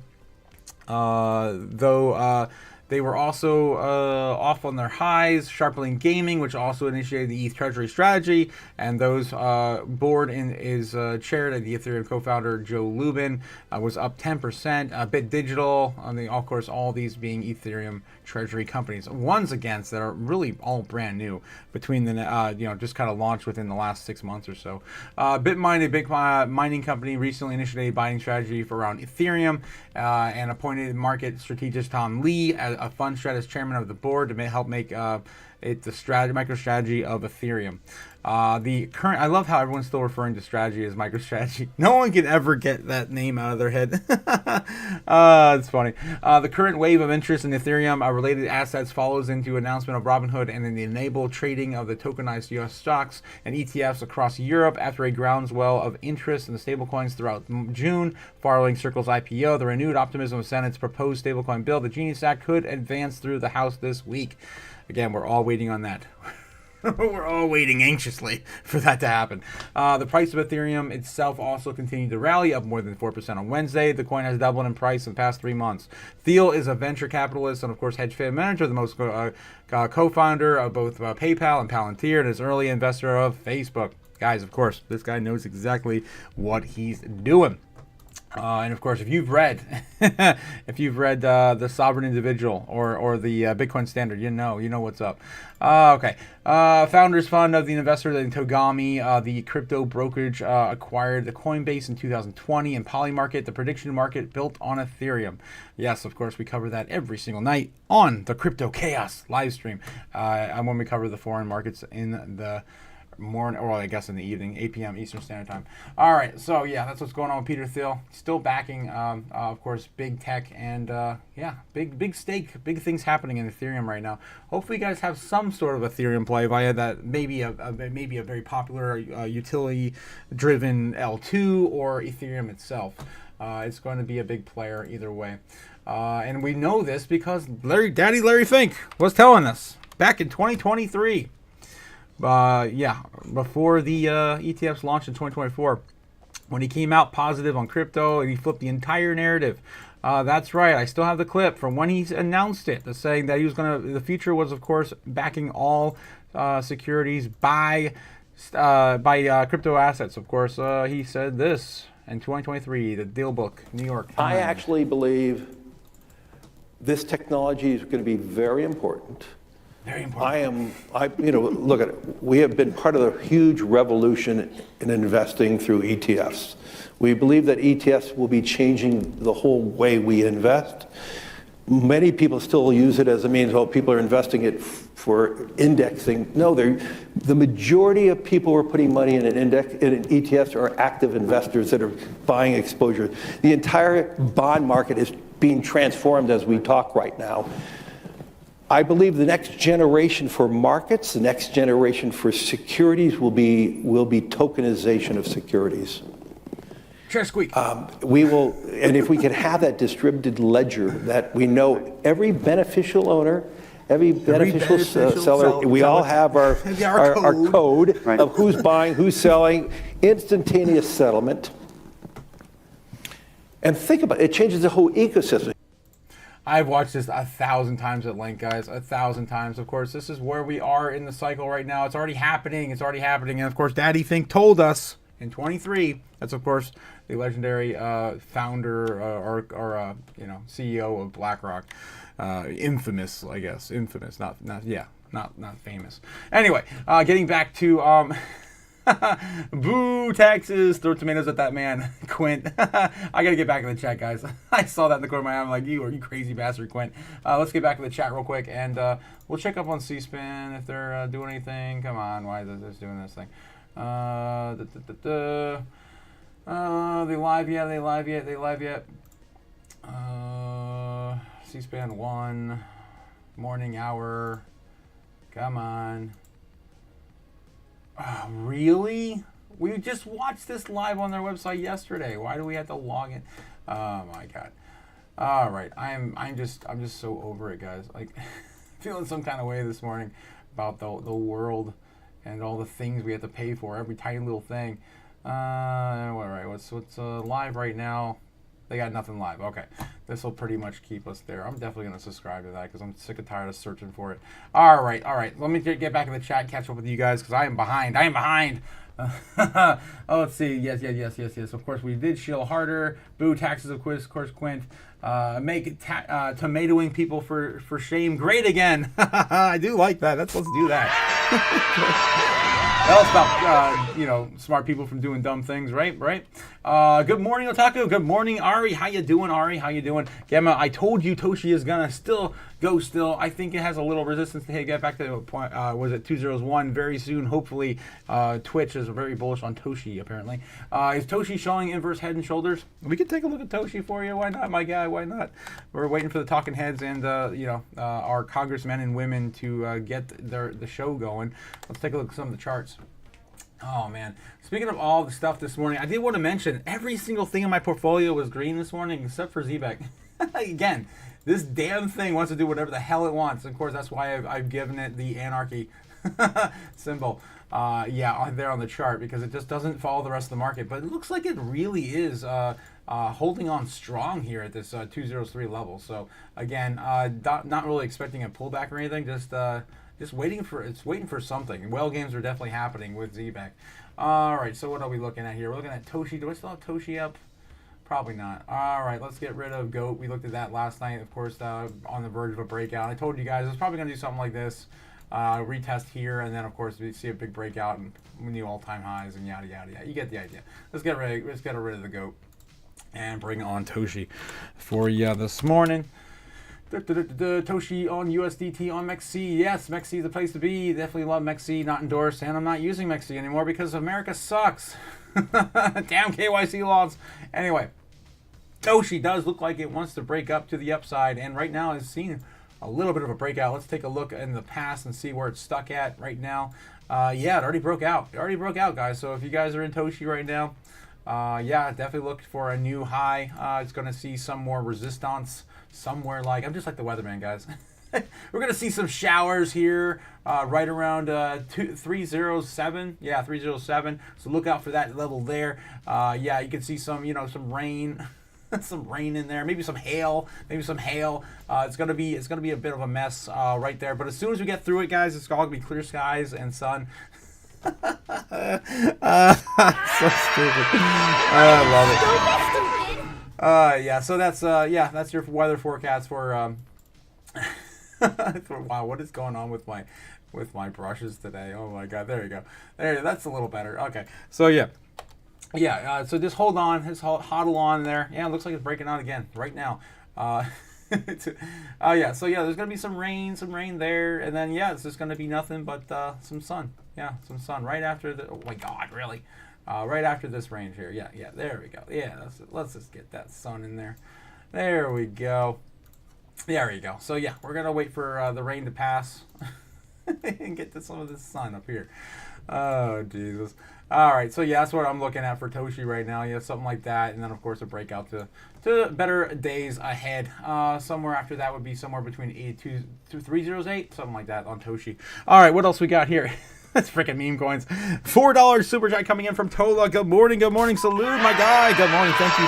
Though they were also off on their highs. Sharpling Gaming, which also initiated the ETH Treasury strategy, and those board is chaired by the Ethereum co-founder Joe Lubin, was up 10%. Bit Digital, of course, all these being Ethereum Treasury companies. Ones against that are really all brand new between the just kind of launched within the last 6 months or so. Bitmine, a big mining company, recently initiated a buying strategy for around Ethereum and appointed market strategist Tom Lee as a fund strat as chairman of the board to help make it the MicroStrategy of Ethereum. I love how everyone's still referring to strategy as MicroStrategy. No one can ever get that name out of their head. It's funny. The current wave of interest in Ethereum related assets follows into announcement of Robinhood and the enable trading of the tokenized U.S. stocks and ETFs across Europe after a groundswell of interest in the stablecoins throughout June following Circle's IPO. The renewed optimism of Senate's proposed stablecoin bill, the Genius Act, could advance through the House this week. Again, we're all waiting on that. We're all waiting anxiously for that to happen. The price of Ethereum itself also continued to rally, up more than 4% on Wednesday. The coin has doubled in price in the past 3 months. Thiel is a venture capitalist and, of course, hedge fund manager, the most co-founder of both PayPal and Palantir, and is early investor of Facebook. Guys, of course, this guy knows exactly what he's doing. And of course, if you've read, the Sovereign Individual or the Bitcoin Standard, you know what's up. Okay, Founders Fund of the investors in Togami, the crypto brokerage, acquired the Coinbase in 2020, and Polymarket, the prediction market built on Ethereum. Yes, of course, we cover that every single night on the Crypto Chaos live stream, and when we cover the foreign markets in the morning, or I guess in the evening, 8 p.m. Eastern Standard Time. All right, so yeah, that's what's going on with Peter Thiel. Still backing, of course, big tech, and big stake, big things happening in Ethereum right now. Hopefully, you guys have some sort of Ethereum play via that, maybe a very popular utility-driven L2 or Ethereum itself. It's going to be a big player either way, and we know this because Daddy Larry Fink was telling us back in 2023. Before the ETFs launched in 2024, when he came out positive on crypto and he flipped the entire narrative. That's right. I still have the clip from when he announced it, saying that he was the future was, of course, backing all securities by crypto assets. Of course, he said this in 2023, the Deal Book, New York Times. I actually believe this technology is going to be very important. Very important. Look at it. We have been part of the huge revolution in investing through ETFs. We believe that ETFs will be changing the whole way we invest. Many people still use it as a means, people are investing it for indexing. No, the majority of people who are putting money in ETFs are active investors that are buying exposure. The entire bond market is being transformed as we talk right now. I believe the next generation for markets, the next generation for securities will be tokenization of securities. We will, and if we can have that distributed ledger that we know every beneficial owner, every beneficial seller, we all have our code of who's buying, who's selling, instantaneous settlement. And think about it, it changes the whole ecosystem. I've watched this 1,000 times at length, guys. 1,000 times. Of course, this is where we are in the cycle right now. It's already happening. And of course, Daddy Fink told us in 23. That's of course the legendary founder or CEO of BlackRock. Infamous, I guess. Infamous, not famous. Anyway, getting back to boo, taxes, throw tomatoes at that man, Quint. I gotta get back in the chat, guys. I saw that in the corner of my eye. I'm like, you crazy bastard, Quint. Let's get back in the chat real quick, and we'll check up on C-SPAN if they're doing anything. Come on, why is this doing this thing? They live yet? C-SPAN 1, morning hour. Come on. Really? We just watched this live on their website yesterday. Why do we have to log in? Oh my god. All right, I'm just so over it, guys. Like feeling some kind of way this morning about the world and all the things we have to pay for, every tiny little thing. All right, what's live right now? They got nothing live. Okay, this will pretty much keep us there. I'm definitely going to subscribe to that because I'm sick and tired of searching for it. All right. Let me get back in the chat and catch up with you guys because I am behind. Oh, let's see. Yes. Of course, we did shield harder. Boo, taxes, of course, Quint. Make tomatoing people for shame great again. I do like that. Let's do that. That'll stop, smart people from doing dumb things, right? Good morning, Otaku. Good morning, Ari. How you doing, Ari? How you doing? Gemma, I told you Toshi is gonna go still. I think it has a little resistance to get back to point. Was it 201 very soon? Hopefully, Twitch is very bullish on Toshi. Apparently, is Toshi showing inverse head and shoulders? We can take a look at Toshi for you. Why not, my guy? Why not? We're waiting for the talking heads and our congressmen and women to get the show going. Let's take a look at some of the charts. Oh man! Speaking of all the stuff this morning, I did want to mention every single thing in my portfolio was green this morning except for ZBEC. Again, this damn thing wants to do whatever the hell it wants. Of course, that's why I've given it the anarchy symbol. There on the chart because it just doesn't follow the rest of the market. But it looks like it really is holding on strong here at this 203 level. So again, not really expecting a pullback or anything. Just waiting for something. Whale games are definitely happening with ZBEC. All right, so what are we looking at here? We're looking at Toshi. Do I still have Toshi up? Probably not. All right, let's get rid of GOAT. We looked at that last night, of course, on the verge of a breakout. I told you guys it's probably going to do something like this. Retest here, and then, of course, we see a big breakout and new all-time highs and yada, yada, yada. You get the idea. Let's get rid of the GOAT and bring on Toshi for you this morning. Toshi on USDT on MEXC. Yes, MEXC is the place to be. Definitely love MEXC. Not endorsed, and I'm not using MEXC anymore because America sucks. Damn KYC laws. Anyway, Toshi does look like it wants to break up to the upside, and right now is seeing a little bit of a breakout. Let's take a look in the past and see where it's stuck at right now. Yeah, it already broke out. It already broke out, guys. So if you guys are in Toshi right now, yeah, definitely look for a new high. It's going to see some more resistance somewhere like, I'm just like the weatherman, guys. We're going to see some showers here right around 307. Yeah, 307. So look out for that level there. Yeah, you can see some, some rain. Some rain in there, maybe some hail, It's gonna be a bit of a mess right there. But as soon as we get through it, guys, it's all gonna be clear skies and sun. So stupid. I love it. Yeah. So that's your weather forecast for wow, what is going on with my brushes today? Oh my God, there you go. That's a little better. Okay. So yeah. Yeah, so just hold on, just hodl on there. Yeah, it looks like it's breaking out again right now. Yeah, so yeah, there's going to be some rain there, and then, yeah, it's just going to be nothing but some sun. Yeah, some sun right after the, oh my God, really? Right after this range here. Yeah, there we go. Yeah, let's just get that sun in there. There we go. There we go. So, yeah, we're going to wait for the rain to pass and get to some of this sun up here. Oh, Jesus. All right, so yeah, that's what I'm looking at for Toshi right now. Yeah, something like that, and then of course a breakout to better days ahead. Somewhere after that would be somewhere between 308, something like that on Toshi. All right, what else we got here? That's freaking meme coins. $4 super chat coming in from Tola. Good morning, salute my guy. Good morning, thank you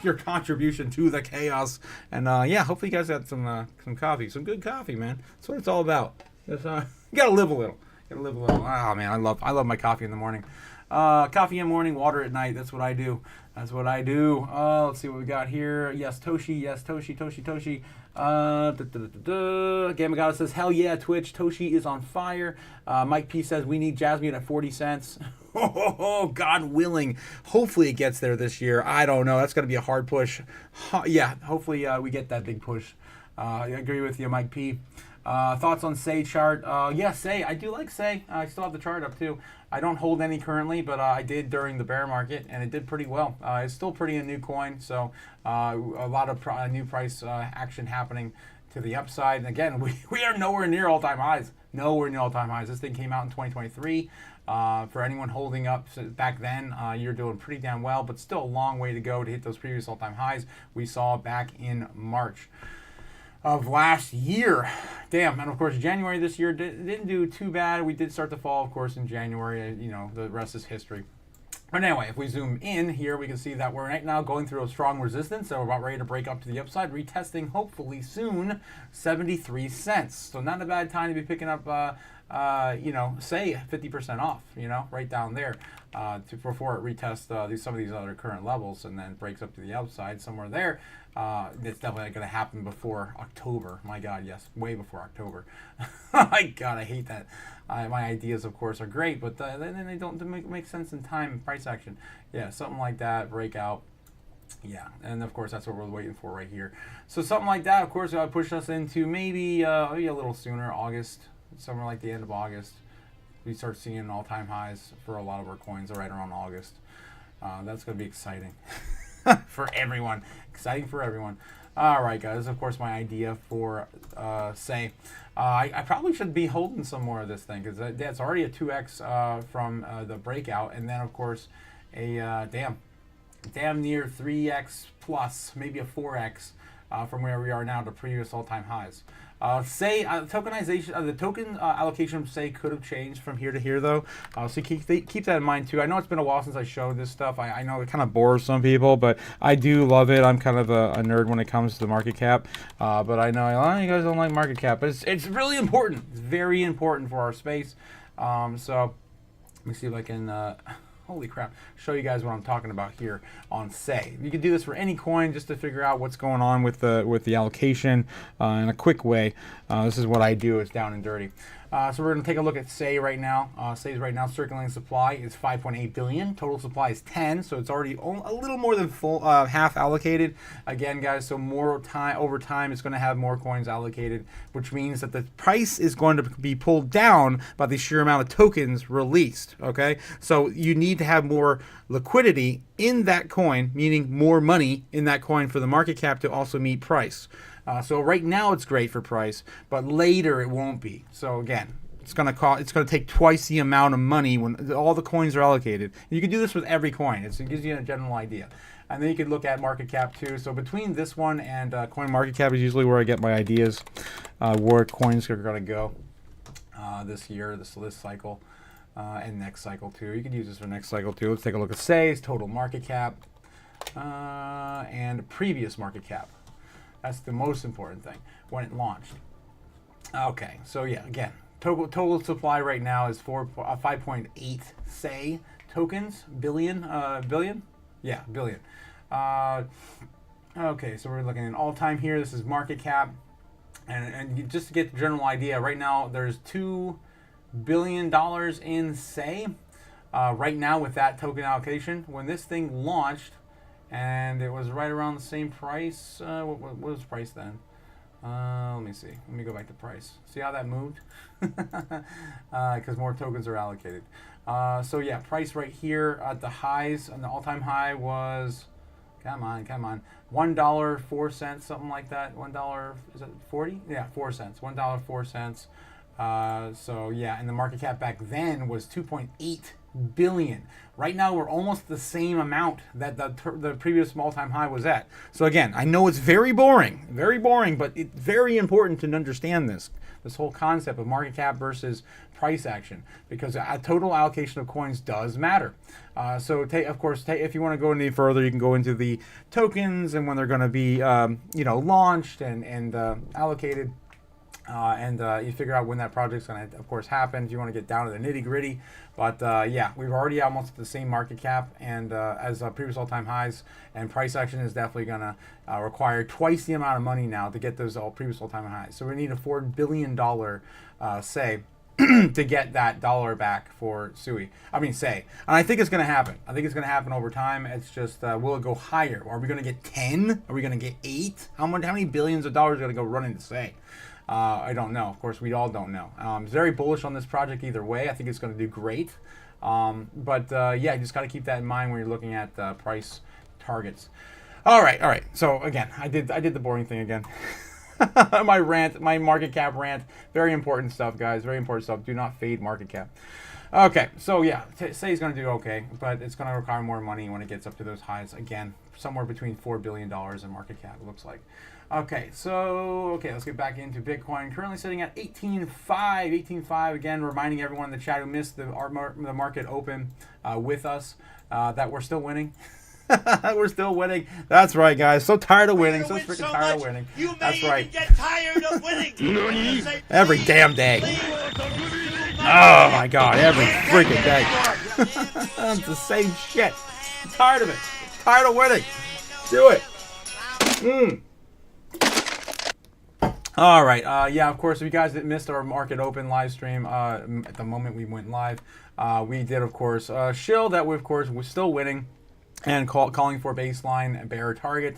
for your contribution to the chaos. And yeah, hopefully you guys got some coffee, some good coffee, man. That's what it's all about. You gotta live a little. Oh man, I love my coffee in the morning. Coffee in the morning, water at night. That's what I do. Let's see what we got here. Yes, Toshi. Gamma God says, hell yeah, Twitch. Toshi is on fire. Mike P says, we need Jasmine at 40 cents. Oh, God willing. Hopefully it gets there this year. I don't know. That's going to be a hard push. Yeah, hopefully we get that big push. I agree with you, Mike P. Thoughts on Say chart? Yeah, Say. I do like Say. I still have the chart up too. I don't hold any currently, but I did during the bear market, and it did pretty well. It's still pretty a new coin, so a lot of new price action happening to the upside. And again, we are nowhere near all-time highs. This thing came out in 2023. For anyone holding up back then, you're doing pretty damn well, but still a long way to go to hit those previous all-time highs we saw back in March of last year. Damn. And of course, January this year didn't do too bad. We did start to fall, of course, in January. The rest is history. But anyway, if we zoom in here, we can see that we're right now going through a strong resistance. So we're about ready to break up to the upside, retesting hopefully soon 73 cents. So not a bad time to be picking up, say 50% off, right down there before it retests some of these other current levels and then breaks up to the upside somewhere there. It's definitely not going to happen before October. My God, yes, way before October. My God, I hate that. My ideas, of course, are great, but then they don't make sense in time and price action. Yeah, something like that, breakout. Yeah, and of course, that's what we're waiting for right here. So something like that, of course, would push us into maybe a little sooner, August, somewhere like the end of August. We start seeing all-time highs for a lot of our coins right around August. That's going to be exciting. For everyone. Exciting for everyone. All right, guys. Of course, my idea for Say. I probably should be holding some more of this thing because it's already a 2x from the breakout. And then, of course, a damn near 3x plus, maybe a 4x from where we are now to previous all-time highs. Say tokenization, the token allocation of Say could have changed from here to here though. So keep that in mind too. I know it's been a while since I showed this stuff. I know it kind of bores some people, but I do love it. I'm kind of a nerd when it comes to the market cap. But I know a lot of you guys don't like market cap, but it's really important. It's very important for our space. So let me see if I can. holy crap, show you guys what I'm talking about here on Say. You can do this for any coin just to figure out what's going on with the allocation in a quick way. This is what I do. It's down and dirty. So we're going to take a look at Say right now. Say's right now circulating supply is 5.8 billion. Total supply is 10, so it's already a little more than full half allocated. Again, guys, so more time over time, it's going to have more coins allocated, which means that the price is going to be pulled down by the sheer amount of tokens released. Okay, so you need to have more liquidity in that coin, meaning more money in that coin for the market cap to also meet price. So right now it's great for price, but later it won't be. So again, it's going to take twice the amount of money when all the coins are allocated. And you can do this with every coin. It gives you a general idea. And then you can look at market cap too. So between this one and coin market cap is usually where I get my ideas, where coins are going to go this year, this cycle, and next cycle too. You can use this for next cycle too. Let's take a look at Say's total market cap and previous market cap. That's the most important thing when it launched. Okay, so yeah, again, total supply right now is 5.8 Say tokens, billion. Yeah, billion. Okay, so we're looking at all time here. This is market cap, and just to get the general idea, right now there's $2 billion in Say. Right now with that token allocation, when this thing launched. And it was right around the same price. What was the price then? Let me see. Let me go back to price. See how that moved? Because more tokens are allocated. So yeah, price right here at the highs, and the all-time high was, come on, $1.04, something like that. $1, is it 40? Yeah, 4 cents. $1.04. So yeah, and the market cap back then was 2.8 billion. Right now we're almost the same amount that the previous all-time high was at. So again, I know it's very boring, but it's very important to understand this whole concept of market cap versus price action, because a total allocation of coins does matter. So of course, if you want to go any further, you can go into the tokens and when they're going to be launched and allocated. You figure out when that project's going to, of course, happen if you want to get down to the nitty-gritty. But yeah, we've already almost at the same market cap and as previous all-time highs, and price action is definitely going to require twice the amount of money now to get those previous all-time highs. So we need a $4 billion Say to get that dollar back for Say. And I think it's going to happen. I think it's going to happen over time. It's just, will it go higher? Are we going to get 10? Are we going to get 8? How many billions of dollars are going to go running to Say? I don't know. Of course, we all don't know. I'm very bullish on this project either way. I think it's going to do great. Yeah, you just got to keep that in mind when you're looking at price targets. All right. So again, I did the boring thing again. my market cap rant. Very important stuff, guys. Very important stuff. Do not fade market cap. Okay, so yeah, Say is going to do okay, but it's going to require more money when it gets up to those highs. Again, somewhere between $4 billion in market cap, it looks like. Okay, let's get back into Bitcoin. Currently sitting at 18.5. Again, reminding everyone in the chat who missed the market open with us that we're still winning. We're still winning. That's right, guys. So tired of winning. So freaking tired of winning. That's right. Get tired of winning. Every damn day. Oh my God! Every freaking day. It's the same shit. I'm tired of it. Tired of winning. Do it. All right. Yeah, of course, if you guys missed our market open live stream, at the moment we went live, we did, of course, shill that we, of course, we're still winning and calling for baseline bear target.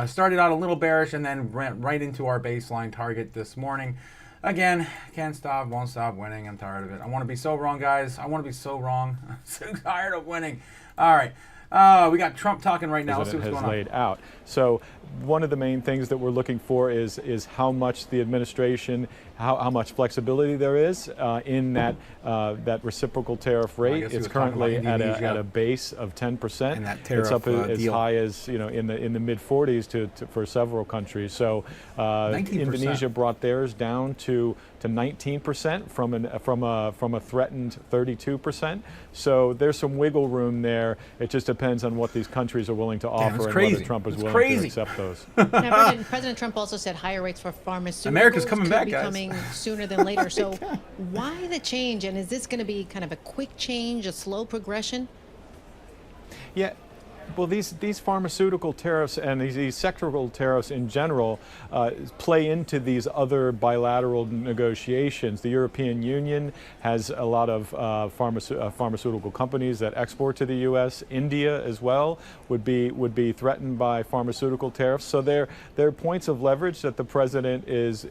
Started out a little bearish and then went right into our baseline target this morning. Again, can't stop, won't stop winning. I'm tired of it. I want to be so wrong, guys. I want to be so wrong. I'm so tired of winning. All right. We got Trump talking right now. Let's see what's going on. Laid out. So one of the main things that we're looking for is how much the administration, how much flexibility there is in that reciprocal tariff rate. It's currently at a base of 10%. And that tariff, it's up as high as in the mid 40s for several countries. So Indonesia brought theirs down to 19% from a threatened 32%. So there's some wiggle room there. It just depends on what these countries are willing to offer and whether Trump is willing to accept those. Now, President Trump also said higher rates for pharmaceuticals. America's coming back, guys. Coming sooner than later. So why the change? And is this going to be kind of a quick change, a slow progression? Yeah. Well, these pharmaceutical tariffs and these sectoral tariffs in general play into these other bilateral negotiations. The European Union has a lot of pharmaceutical companies that export to the U.S. India as well would be threatened by pharmaceutical tariffs. So there are points of leverage that the president is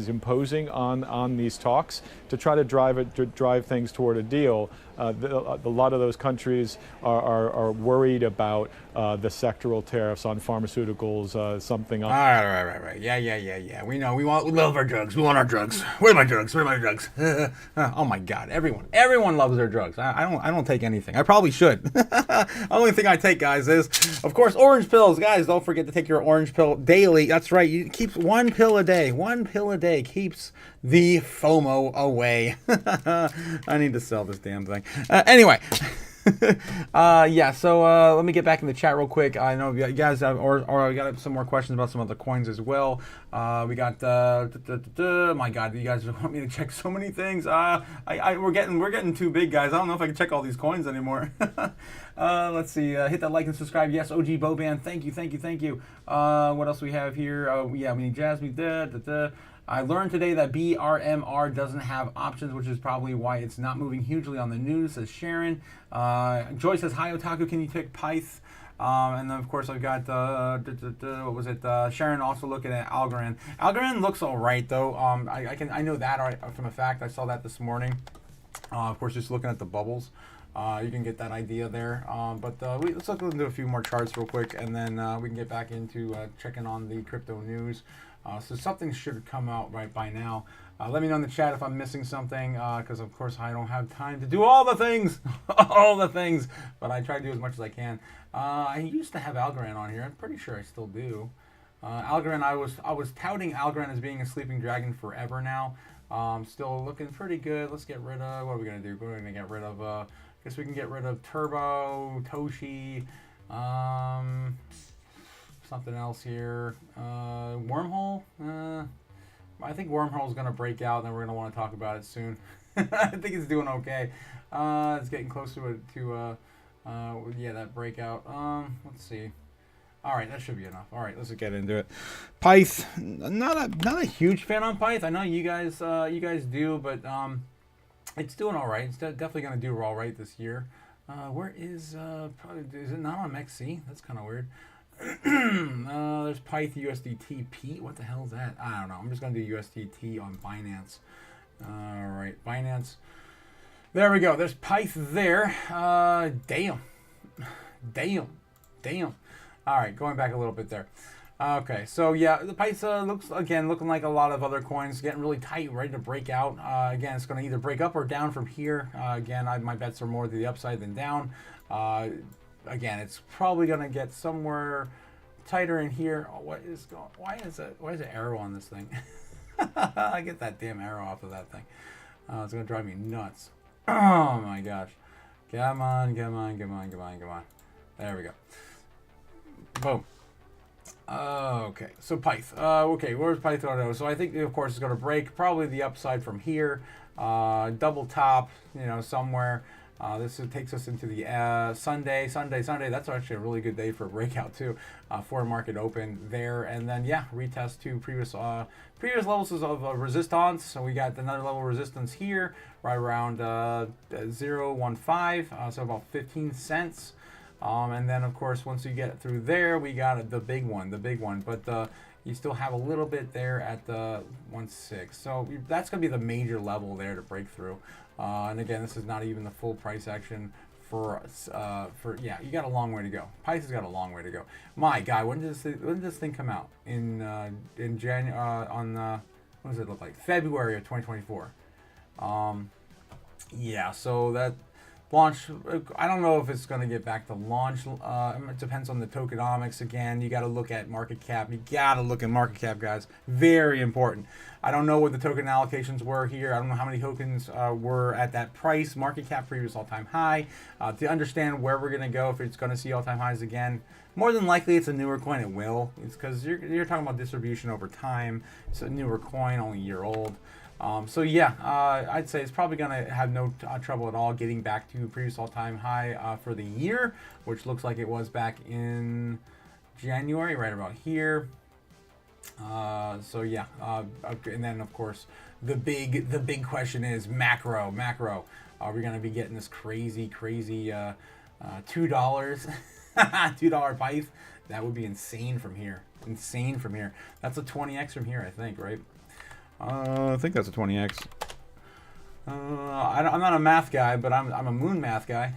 imposing on these talks to try to drive things toward a deal. A lot of those countries are worried about the sectoral tariffs on pharmaceuticals, something on. Right. Yeah. We love our drugs. We want our drugs. Where are my drugs? Where are my drugs? Oh my God, everyone loves their drugs. I don't take anything. I probably should. The only thing I take, guys, is, of course, orange pills. Guys, don't forget to take your orange pill daily. That's right. You keep one pill a day. One pill a day keeps the FOMO away. I need to sell this damn thing. Anyway. Yeah, so let me get back in the chat real quick. I know you guys have, or I got some more questions about some other coins as well. We got my God, you guys want me to check so many things. We're getting too big, guys. I don't know if I can check all these coins anymore. Let's see. Hit that like and subscribe. Yes, OG Boban. Thank you. What else we have here? Yeah, we need Jasmine. I learned today that BRMR doesn't have options, which is probably why it's not moving hugely on the news, says Sharon. Joy says, hi, Otaku, can you take Pyth? And then, of course, I've got, what was it? Sharon also looking at Algorand. Algorand looks all right, though. I know that from a fact. I saw that this morning. Of course, just looking at the bubbles. You can get that idea there. Let's look into a few more charts real quick, and then we can get back into checking on the crypto news. So something should come out right by now. Let me know in the chat if I'm missing something, because of course I don't have time to do all the things, but I try to do as much as I can. I used to have Algorand on here. I'm pretty sure I still do. Algorand, I was touting Algorand as being a sleeping dragon forever now. Still looking pretty good. Let's get rid of, what are we going to do? We're going to get rid of, I guess we can get rid of Turbo, Toshi, something else here. Wormhole? I think Wormhole is going to break out, and then we're going to want to talk about it soon. I think it's doing okay. It's getting close to that breakout. Let's see. All right, that should be enough. All right, let's get into it. Pyth, not a huge fan on Pyth. I know you guys do, but it's doing all right. It's definitely going to do all right this year. Where is is it not on MEXC? That's kind of weird. There's Pyth USDT. What the hell is that? I don't know. I'm just going to do USDT on Binance. All right, Binance. There we go. There's Pyth there. Damn. All right, going back a little bit there. Okay, so yeah, the Pyth looking like a lot of other coins, getting really tight, ready to break out. Again, it's going to either break up or down from here. Again, my bets are more to the upside than down. Again, it's probably going to get somewhere tighter in here. Oh, why is it arrow on this thing? I get that damn arrow off of that thing. It's going to drive me nuts. Oh my gosh. Come on. There we go. Boom. Okay, so Pyth. Okay, where's Pyth going to go? So I think, of course, it's going to break probably the upside from here. Double top, somewhere. This takes us into the Sunday. That's actually a really good day for a breakout too. For market open there, and then retest to previous levels of resistance. So we got another level of resistance here, right around 0.15, so about 15 cents. And then of course once you get through there, we got the big one. But you still have a little bit there at the 1.6. So that's going to be the major level there to break through. And again, this is not even the full price action for you got a long way to go. Pyth has got a long way to go. My God, when did this thing come out? In January, what does it look like? February of 2024. So that launch, I don't know if it's going to get back to launch. It depends on the tokenomics. Again, you got to look at market cap. You got to look at market cap, guys. Very important. I don't know what the token allocations were here. I don't know how many tokens were at that price. Market cap previous all-time high. To understand where we're going to go, if it's going to see all-time highs again, more than likely it's a newer coin. It will. It's because you're talking about distribution over time. It's a newer coin, only a year old. So yeah, I'd say it's probably going to have no trouble at all getting back to previous all-time high for the year, which looks like it was back in January, right about here. So yeah, and then of course the big question is macro. Are we going to be getting this crazy $2 $2 pipe? That would be insane from here. That's a 20x from here, I think, right? I think that's a 20x. I'm not a math guy, but I'm a moon math guy.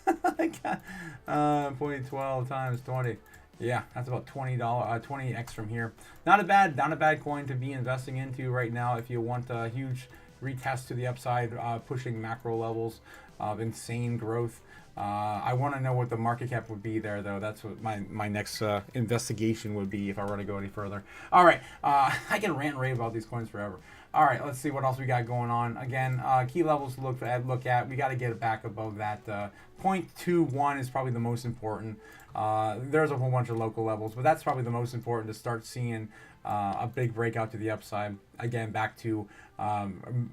0.12 times 20. Yeah, that's about $20x from here. Not a bad coin to be investing into right now if you want a huge retest to the upside, pushing macro levels of insane growth. I want to know what the market cap would be there, though. That's what my next investigation would be if I were to go any further. All right, I can rant and rave about these coins forever. All right, let's see what else we got going on. Again, key levels to look at. We got to get it back above that. 0.21 is probably the most important. There's a whole bunch of local levels, but that's probably the most important to start seeing a big breakout to the upside. Again, back to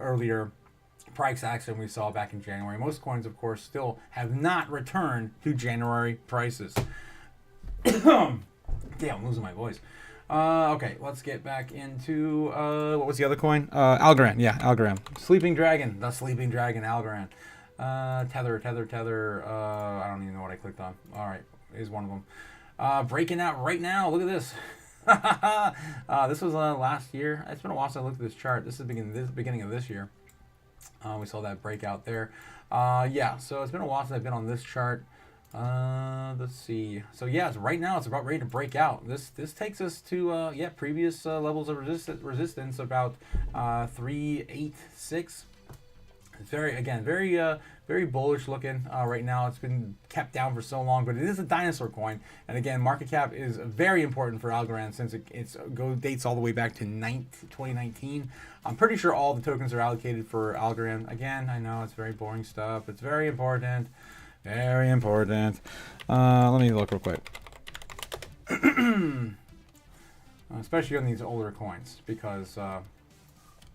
earlier price action we saw back in January. Most coins, of course, still have not returned to January prices. Damn, I'm losing my voice. Okay, let's get back into what was the other coin? Algorand. Yeah, Algorand. Sleeping Dragon. The Sleeping Dragon, Algorand. Tether. I don't even know what I clicked on. All right, is one of them. Breaking out right now. Look at this. This was last year. It's been a while since I looked at this chart. This is the beginning of this year. We saw that breakout there. Yeah, so it's been a while since I've been on this chart. Let's see. So yeah, right now it's about ready to break out. This takes us to previous levels of resistance about 386. It's very bullish looking right now. It's been kept down for so long, but it is a dinosaur coin. And again, market cap is very important for Algorand since it dates all the way back to 2019. I'm pretty sure all the tokens are allocated for Algorand. Again, I know it's very boring stuff. It's very important. Very important. Let me look real quick. Especially on these older coins because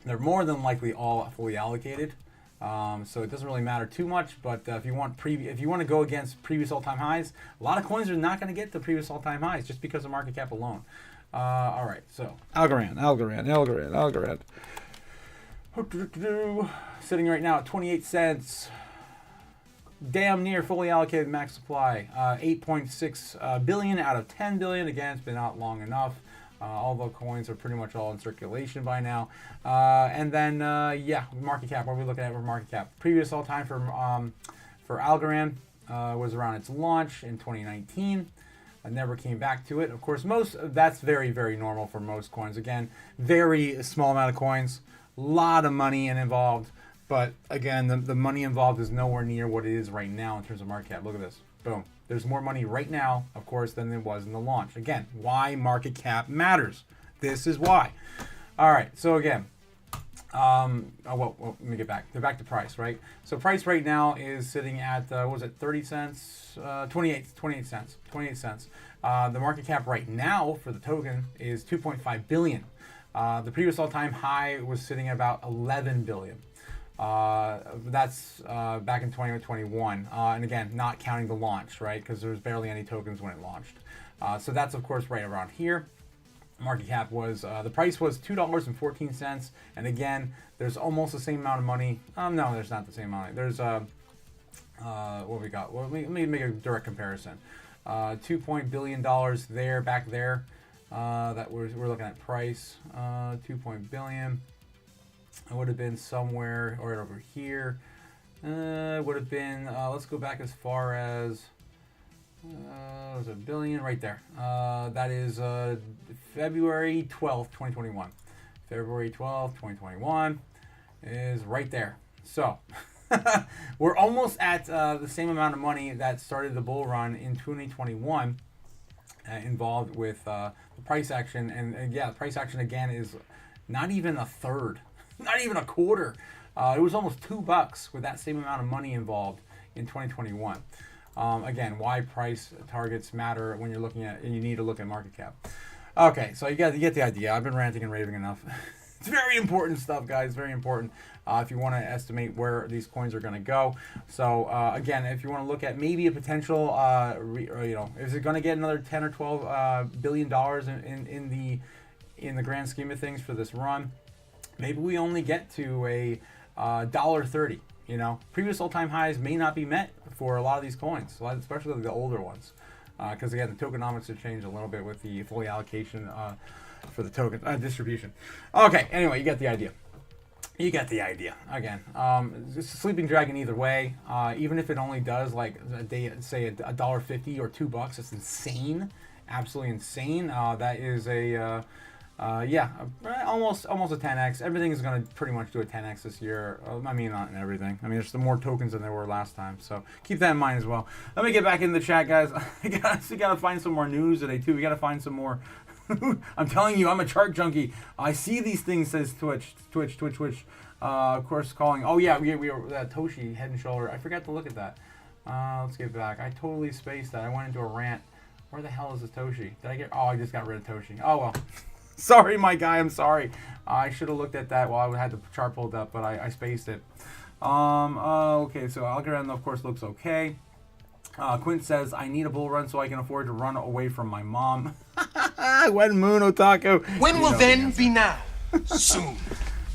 they're more than likely all fully allocated. So it doesn't really matter too much, but if you want to go against previous all-time highs, a lot of coins are not going to get the previous all-time highs just because of market cap alone. All right, so Algorand. Sitting right now at 28 cents. Damn near fully allocated max supply. 8.6 billion out of 10 billion. Again, it's been out long enough. All the coins are pretty much all in circulation by now. And then, market cap. What are we looking at for market cap? Previous all-time for Algorand was around its launch in 2019. I never came back to it. Of course, that's very, very normal for most coins. Again, very small amount of coins, a lot of money involved. But again, the money involved is nowhere near what it is right now in terms of market cap. Look at this. Boom. There's more money right now, of course, than there was in the launch. Again, why market cap matters. This is why. All right. So again, let me get back. They're back to price, right? So price right now is sitting at, 30 cents? 28 cents. 28 cents. The market cap right now for the token is 2.5 billion. The previous all-time high was sitting at about 11 billion. That's back in 2021. And again, not counting the launch, right? Because there was barely any tokens when it launched. So that's, of course, right around here. Market cap was, the price was $2.14. And again, there's almost the same amount of money. No, there's not the same amount. There's, what we got? Well, let me make a direct comparison. $2 billion there, back there. That we're looking at price. 2 billion. It would have been somewhere right over here. It would have been, let's go back as far as, was a billion right there. That is February 12th, 2021. February 12th, 2021 is right there. So we're almost at the same amount of money that started the bull run in 2021 involved with the price action. And yeah, the price action again is not even a third. Not even a quarter. It was almost $2 with that same amount of money involved in 2021. Again, why price targets matter when you're looking at, and you need to look at market cap. Okay, so you get the idea. I've been ranting and raving enough. It's very important stuff, guys. Very important if you want to estimate where these coins are going to go. So again, if you want to look at maybe a potential, is it going to get another 10 or 12 billion dollars in the grand scheme of things for this run? Maybe we only get to a $1.30. You know, previous all-time highs may not be met for a lot of these coins, especially the older ones, because again, the tokenomics have changed a little bit with the fully allocation for the token distribution. Okay, anyway, you get the idea. You get the idea. Again, it's a sleeping dragon either way. Even if it only does like a day, say $1.50 or $2, it's insane, absolutely insane. That is a almost a 10x. Everything is going to pretty much do a 10x this year. I mean, not in everything. I mean, there's more tokens than there were last time, so keep that in mind as well. Let me get back in the chat, guys. We got to find some more news today too. We got to find some more. I'm telling you, I'm a chart junkie. I see these things, says Twitch. Of course, calling. Oh yeah, we were that Toshi head and shoulder. I forgot to look at that. Let's get back. I totally spaced that. I went into a rant. Where the hell is this Toshi? Did I get? Oh, I just got rid of Toshi. Oh well. Sorry, my guy. I'm sorry. I should have looked at that while I had the chart pulled up, but I spaced it. Okay, so algorithm of course looks okay. Quint says, I need a bull run so I can afford to run away from my mom. When Moon Otaku. When will then be now? Soon.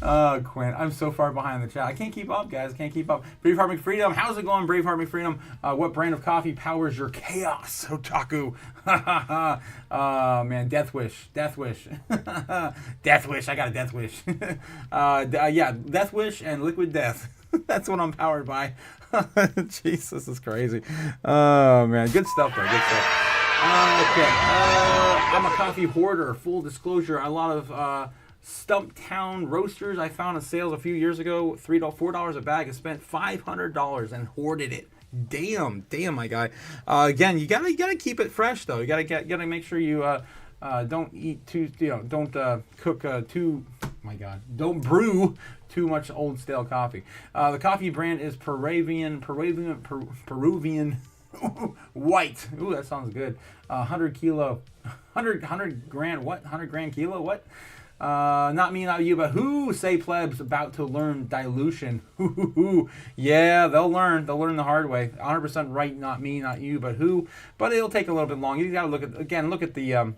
Quint, I'm so far behind the chat. I can't keep up, guys. I can't keep up. Braveheart McFreedom, how's it going, Braveheart McFreedom? What brand of coffee powers your chaos, Otaku? Man, Death Wish. Death Wish. Death Wish. I got a Death Wish. Yeah, Death Wish and Liquid Death. That's what I'm powered by. Jeez, this is crazy. Oh, man. Good stuff, though. Good stuff. Okay. I'm a coffee hoarder. Full disclosure. A lot of Stumptown Roasters I found in sales a few years ago. $4 a bag. I spent $500 and hoarded it. Damn, my guy. Again, you gotta keep it fresh though. You gotta make sure you don't eat too, don't cook too. My God, don't brew too much old stale coffee. The coffee brand is Peruvian White. Ooh, that sounds good. 100 grand. What? 100 grand kilo? What? Not me, not you, but who, say plebs, about to learn dilution. Yeah, they'll learn the hard way. 100% right, not me, not you, but who. But it'll take a little bit longer. You gotta look at the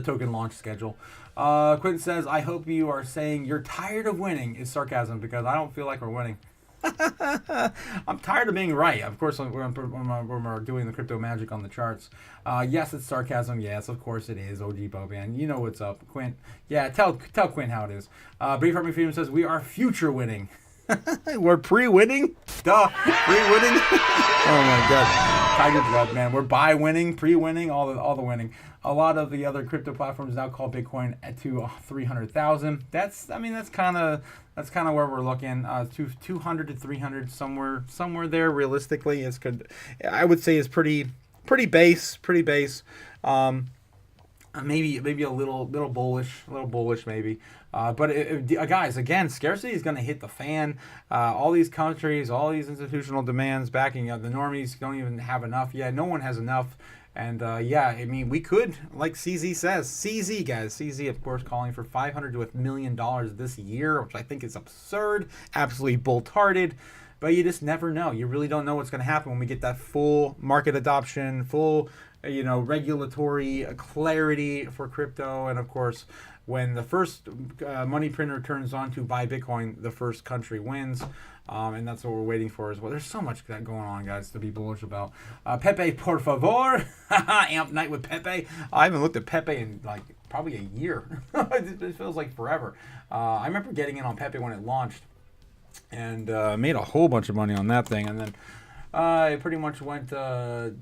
token launch schedule. Quentin says, I hope you are saying you're tired of winning is sarcasm, because I don't feel like we're winning. I'm tired of being right. Of course, when we're doing the crypto magic on the charts. Yes, it's sarcasm. Yes, of course it is. OG Boban, you know what's up, Quint. Yeah, tell Quint how it is. Braveheart McFreedom says we are future winning. We're pre-winning? Duh, pre-winning. Oh my God, Tiger blood, man. We're buy-winning, pre-winning, all the winning. A lot of the other crypto platforms now call Bitcoin to 300,000. That's kind of where we're looking. 200 to 300, somewhere there. Realistically, I would say is pretty base. Maybe a little bullish maybe. But guys, again, scarcity is going to hit the fan. All these countries, all these institutional demands backing up. The normies don't even have enough yet. No one has enough. And yeah, I mean, we could, like CZ says, CZ guys, CZ of course calling for $500 to $1 million this year, which I think is absurd, absolutely bull-tarded. But you just never know. You really don't know what's going to happen when we get that full market adoption, full regulatory clarity for crypto, and of course, when the first money printer turns on to buy Bitcoin, the first country wins. And that's what we're waiting for as well. There's so much going on, guys, to be bullish about. Pepe, por favor. Amp night with Pepe. I haven't looked at Pepe in like probably a year. It feels like forever. I remember getting in on Pepe when it launched and made a whole bunch of money on that thing. And then I pretty much went to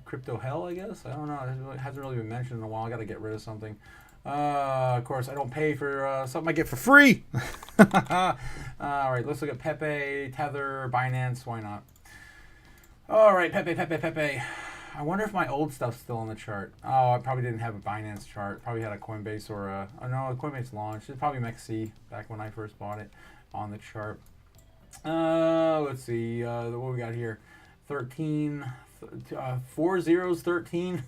crypto hell, I guess. I don't know. It hasn't really been mentioned in a while. I got to get rid of something. Of course, I don't pay for something I get for free. All right, let's look at Pepe, Tether, Binance. Why not? All right, Pepe. I wonder if my old stuff's still on the chart. Oh, I probably didn't have a Binance chart. Probably had a Coinbase or a... Oh, no, Coinbase launched. It's probably MEXC back when I first bought it on the chart. Let's see. What we got here? 13. 4 zeros, 13.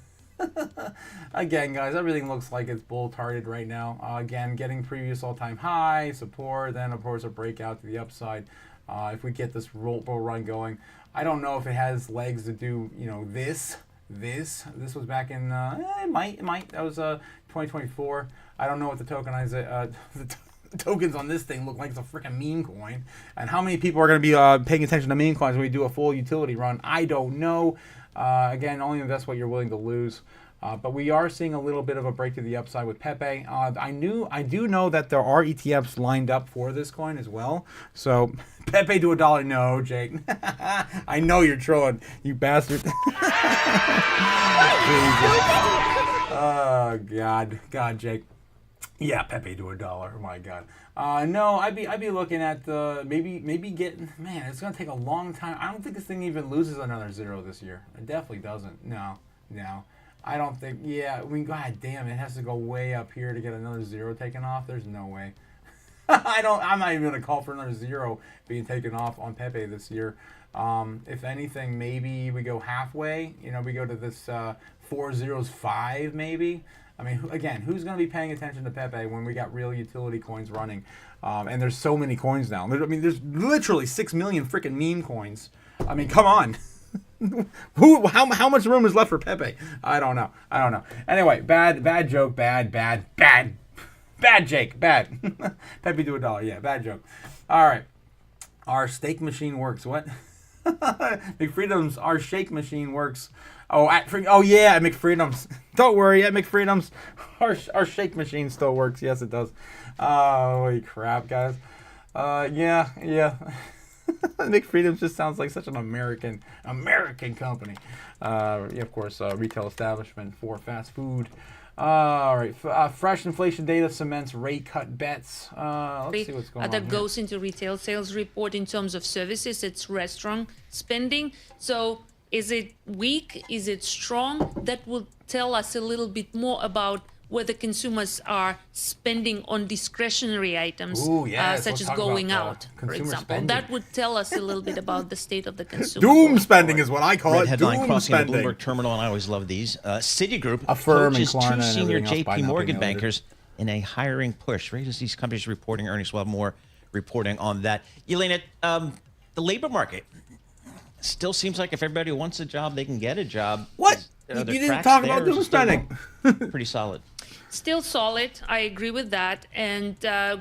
Again, guys, everything looks like it's bull targeted right now. Again, getting previous all-time high support, then of course a breakout to the upside. If we get this bull run going, I don't know if it has legs to do, you know, this. This was back in it might that was 2024. I don't know what the tokens on this thing look like. It's a freaking meme coin, and how many people are going to be paying attention to meme coins when we do a full utility run? I don't know. Again, only invest what you're willing to lose. But we are seeing a little bit of a break to the upside with Pepe. I do know that there are ETFs lined up for this coin as well. So Pepe to $1. No, Jake. I know you're trolling, you bastard. Oh God, Jake. Yeah, Pepe to $1. Oh my God. No, I'd be looking at maybe getting. Man, it's gonna take a long time. I don't think this thing even loses another zero this year. It definitely doesn't. No. I don't think. Yeah, God damn, it has to go way up here to get another zero taken off. There's no way. I'm not even gonna call for another zero being taken off on Pepe this year. If anything, maybe we go halfway. You know, we go to this 405 maybe. I mean, again, who's going to be paying attention to Pepe when we got real utility coins running? And there's so many coins now. There's literally 6 million freaking meme coins. I mean, come on. How much room is left for Pepe? I don't know. Anyway, bad joke. Bad Jake. Bad. Pepe to $1. Yeah, bad joke. All right. Our stake machine works. What? McFreedom's our shake machine works. Yeah, at McFreedom's. Don't worry, at McFreedom's, our shake machine still works. Yes, it does. Holy crap, guys. Yeah. McFreedom's just sounds like such an American company. Of course, retail establishment for fast food. All right, fresh inflation data cements rate cut bets. Let's see what's going on. That goes into retail sales report in terms of services. It's restaurant spending. So is it weak? Is it strong? That will tell us a little bit more about whether consumers are spending on discretionary items, such as going out, for example. Spending. That would tell us a little bit about the state of the consumer. Doom spending is what I call it. Headline Doom crossing spending. the Bloomberg terminal, and I always love these. Citigroup Affirm coaches and Klarna two senior and JP Morgan bankers in a hiring push. Right as these companies reporting earnings, we'll have more reporting on that. Elena, the labor market still seems like if everybody wants a job, they can get a job. What? You didn't talk about doom spending. Pretty solid. Still solid. I agree with that. And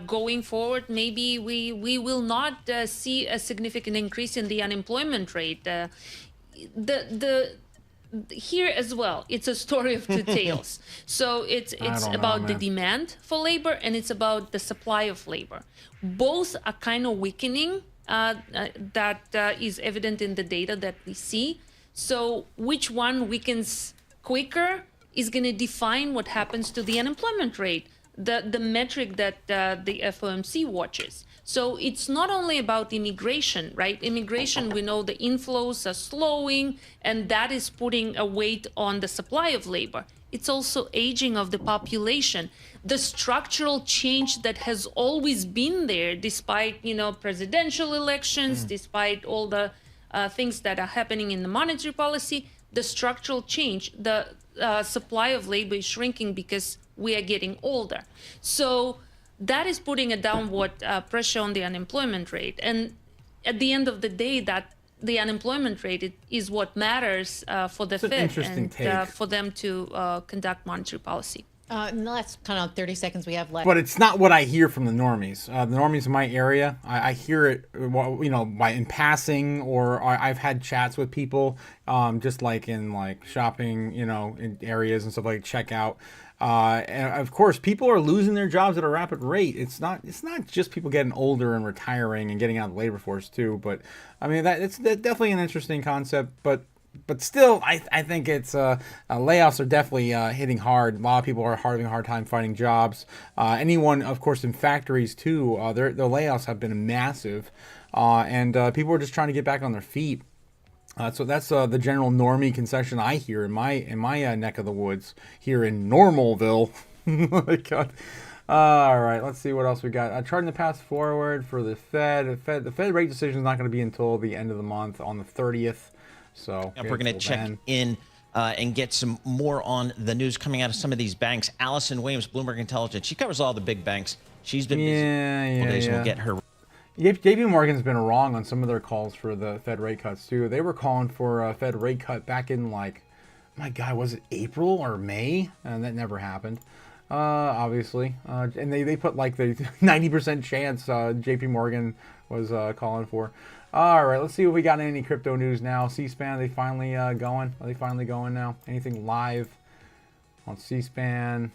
going forward, maybe we will not see a significant increase in the unemployment rate. Here as well, it's a story of two tales. So it's about the demand for labor and it's about the supply of labor. Both are kind of weakening. That is evident in the data that we see. So which one weakens quicker is going to define what happens to the unemployment rate, the metric that the FOMC watches. So it's not only about immigration, right? Immigration, we know the inflows are slowing, and that is putting a weight on the supply of labor. It's also aging of the population. The structural change that has always been there, despite, presidential elections, despite all the things that are happening in the monetary policy, the structural change, the supply of labor is shrinking because we are getting older. So that is putting a downward pressure on the unemployment rate. And at the end of the day, that the unemployment rate is what matters for the Fed and for them to conduct monetary policy. That's kind of 30 seconds we have left. But it's not what I hear from the normies. The normies in my area, I hear it, in passing, or I've had chats with people, just like in shopping, in areas and stuff like checkout. And of course, people are losing their jobs at a rapid rate. It's not just people getting older and retiring and getting out of the labor force too. But I mean, it's definitely an interesting concept. But still, I think it's layoffs are definitely hitting hard. A lot of people are having a hard time finding jobs. Anyone, of course, in factories too, their layoffs have been massive, and people are just trying to get back on their feet. So that's the general normie concession I hear in my neck of the woods here in Normalville. Oh my God. All right, let's see what else we got. Charting the path forward for the Fed. The Fed rate decision is not going to be until the end of the month on the 30th. So we're going to check in and get some more on the news coming out of some of these banks. Allison Williams, Bloomberg Intelligence. She covers all the big banks. She's been busy. Days, and we'll get her. JP Morgan's been wrong on some of their calls for the Fed rate cuts too. They were calling for a Fed rate cut back in like, my God, was it April or May? And that never happened, obviously. And they put like the 90% chance JP Morgan was calling for. All right, let's see if we got any crypto news now. C-SPAN, are they finally going? Are they finally going now? Anything live on C-SPAN?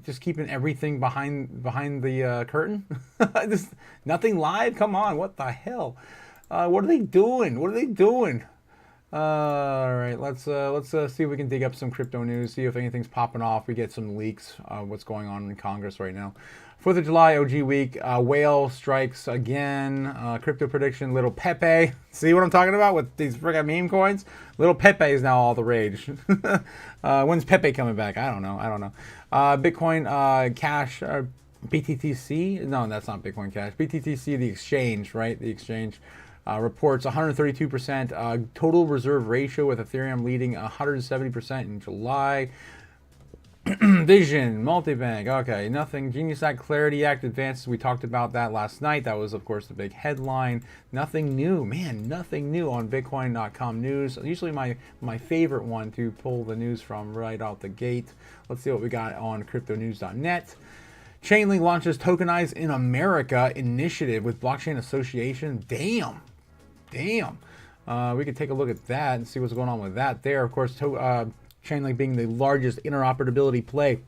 Just keeping everything behind the curtain. Nothing live. Come on, what the hell? What are they doing? What are they doing? All right, let's see if we can dig up some crypto news. See if anything's popping off. We get some leaks. What's going on in Congress right now? 4th of July, OG week. Whale strikes again. Crypto prediction. Little Pepe. See what I'm talking about with these freaking meme coins? Little Pepe is now all the rage. When's Pepe coming back? I don't know. Bitcoin Cash, BTTC. No, that's not Bitcoin Cash. BTTC, the exchange, right? The exchange reports 132% total reserve ratio, with Ethereum leading 170% in July. Vision, multibank, okay, nothing. Genius Act, Clarity Act advances. We talked about that last night. That was, of course, the big headline. Nothing new, man, nothing new on Bitcoin.com news. Usually my favorite one to pull the news from right out the gate. Let's see what we got on cryptonews.net. Chainlink launches Tokenize in America initiative with Blockchain Association. Damn. We could take a look at that and see what's going on with that there. Of course, Chainlink being the largest interoperability play,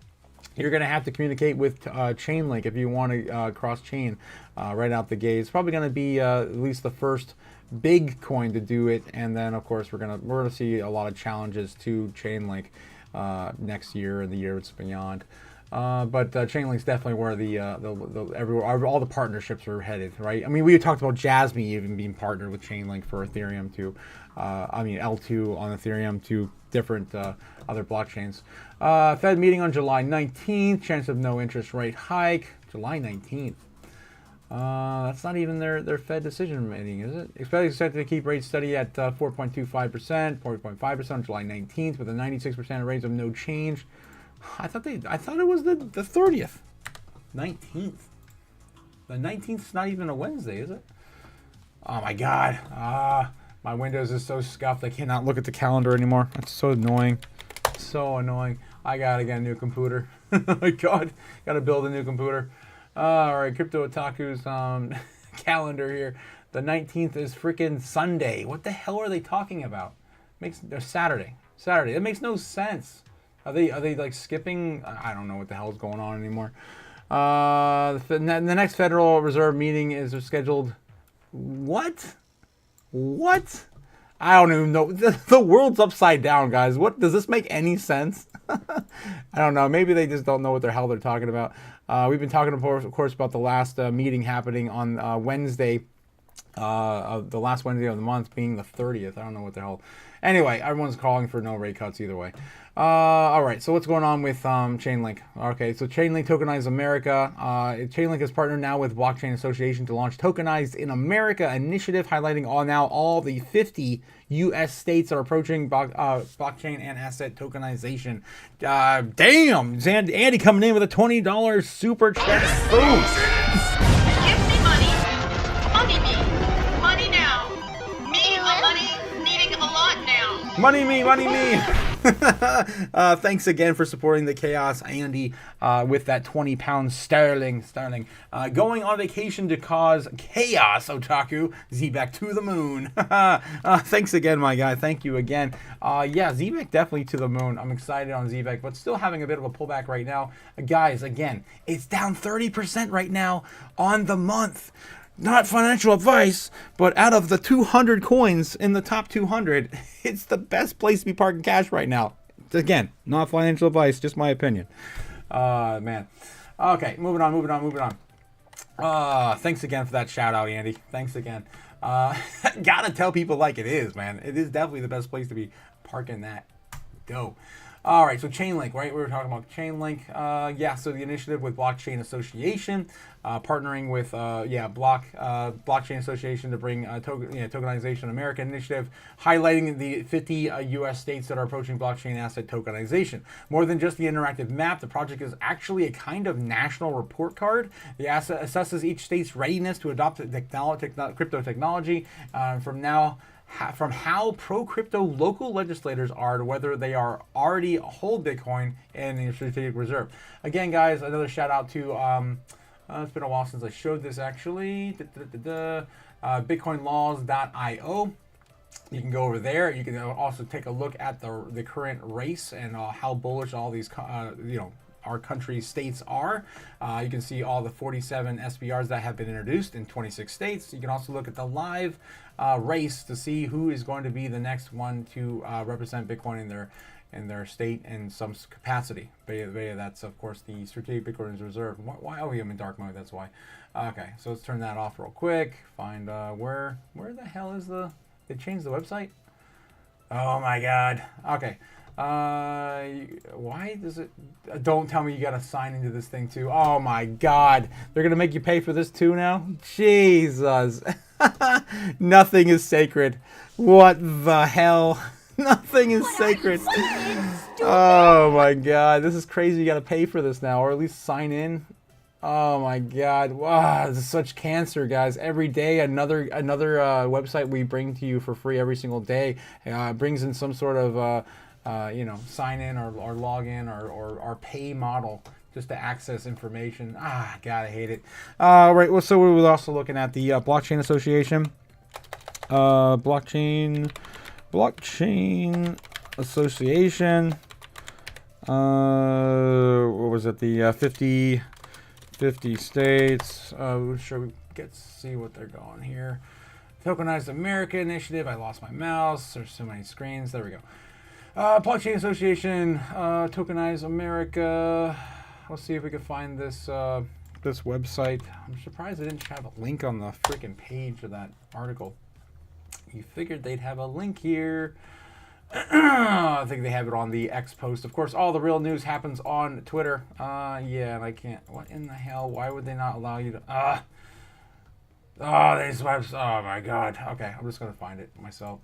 you're going to have to communicate with Chainlink if you want to cross-chain right out the gate. It's probably going to be at least the first big coin to do it, and then of course we're gonna see a lot of challenges to Chainlink next year and the years beyond. But Chainlink's definitely where all the partnerships are headed, right? I mean, we talked about Jasmy even being partnered with Chainlink for Ethereum to, L2 on Ethereum to different other blockchains. Fed meeting on July 19th. Chance of no interest rate hike. July 19th. That's not even their Fed decision meeting, is it? Expected to keep rates steady at 4.25%, 4.5% on July 19th, with a 96% rate of no change. I thought it was the 30th, 19th. The 19th is not even a Wednesday, is it? Oh my God! My Windows is so scuffed I cannot look at the calendar anymore. That's so annoying. So annoying. I gotta get a new computer. Oh my God, gotta build a new computer. All right, Crypto Otaku's calendar here. The 19th is freaking Sunday. What the hell are they talking about? Saturday. That makes no sense. Are they like skipping? I don't know what the hell is going on anymore. The next Federal Reserve meeting is scheduled. What? I don't even know. The world's upside down, guys. What does this make any sense? I don't know. Maybe they just don't know what the hell they're talking about. We've been talking, of course, about the last meeting happening on Wednesday. The last Wednesday of the month being the 30th. I don't know what the hell. Anyway, everyone's calling for no rate cuts either way. All right, so what's going on with Chainlink? Okay, so Chainlink Tokenize America. Chainlink is partnered now with Blockchain Association to launch Tokenized in America initiative, highlighting all the 50 U.S. states are approaching blockchain and asset tokenization. Damn, Andy coming in with a $20 super chat. Boom. Give me money. Money now. Me, money needing a lot now. Money me. Thanks again for supporting the chaos, Andy, with that 20 pounds sterling. Going on vacation to cause chaos, Otaku. Z-Back to the moon. Thanks again, my guy. Thank you again. Yeah, Z-Back definitely to the moon. I'm excited on Z-Back, but still having a bit of a pullback right now. Guys, again, it's down 30% right now on the month. Not financial advice, but out of the 200 coins in the top 200, it's the best place to be parking cash right now. Again, not financial advice, just my opinion. Man. Okay, moving on. Thanks again for that shout out, Andy. Thanks again. Gotta tell people like it is, man. It is definitely the best place to be parking that dough. All right, so Chainlink, right? We were talking about Chainlink. Yeah, so the initiative with Blockchain Association, partnering with Blockchain Association to bring Tokenization America initiative, highlighting the 50 U.S. states that are approaching blockchain asset tokenization. More than just the interactive map, the project is actually a kind of national report card. The asset assesses each state's readiness to adopt crypto technology from how pro-crypto local legislators are to whether they are already hold Bitcoin in the strategic reserve. Again, guys, another shout out to, it's been a while since I showed this actually, bitcoinlaws.io. You can go over there. You can also take a look at the current race and how bullish all these, our country's states are. You can see all the 47 SBRs that have been introduced in 26 states. You can also look at the live race to see who is going to be the next one to represent Bitcoin in their state in some capacity. That's of course the strategic Bitcoin reserve. Why? Oh, I'm in dark mode. That's why. Okay, so let's turn that off real quick. Find where the hell is they changed the website? Oh my God. Okay. Why does it? Don't tell me you gotta sign into this thing too. Oh my God, they're gonna make you pay for this too now? Jesus. Nothing is sacred. What the hell? Nothing is sacred. Oh my God, this is crazy. You gotta pay for this now, or at least sign in. Oh my God! Wow, this is such cancer, guys. Every day, another website we bring to you for free every single day brings in some sort of sign in or log in or pay model just to access information. God, I hate it. Right. Well, so we were also looking at the Blockchain Association. Blockchain Association. What was it? The 50 states. Sure, we get to see what they're going here. Tokenized America initiative. I lost my mouse. There's so many screens. There we go. Blockchain Association, Tokenize America. Let's see if we can find this this website. I'm surprised they didn't have a link on the freaking page of that article. You figured they'd have a link here. I think they have it on the X post. Of course, all the real news happens on Twitter. Yeah, and I can't. What in the hell? Why would they not allow you to? These websites. Oh my God. Okay, I'm just gonna find it myself.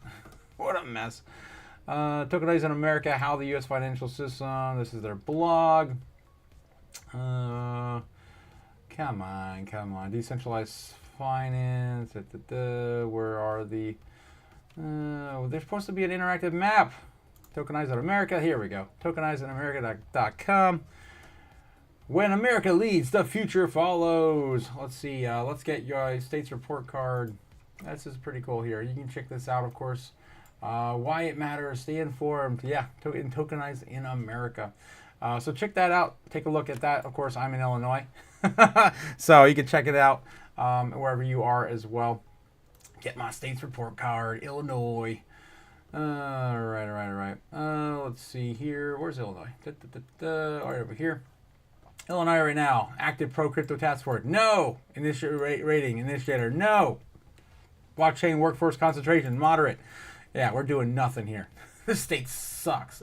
What a mess. Tokenize in America, how the U.S. financial system. This is their blog. Come on. Decentralized finance. Where are the... there's supposed to be an interactive map. Tokenize in America. Here we go. TokenizeinAmerica.com. When America leads, the future follows. Let's see. Let's get your state's report card. This is pretty cool here. You can check this out, of course. Why it matters, stay informed. Yeah, Tokenize in America. So check that out. Take a look at that. Of course, I'm in Illinois. So you can check it out wherever you are as well. Get my state's report card, Illinois. All right. Let's see here. Where's Illinois? All right, over here. Illinois right now. Active pro-crypto task force. No. Rating initiator. No. Blockchain workforce concentration. Moderate. Yeah, we're doing nothing here. This state sucks.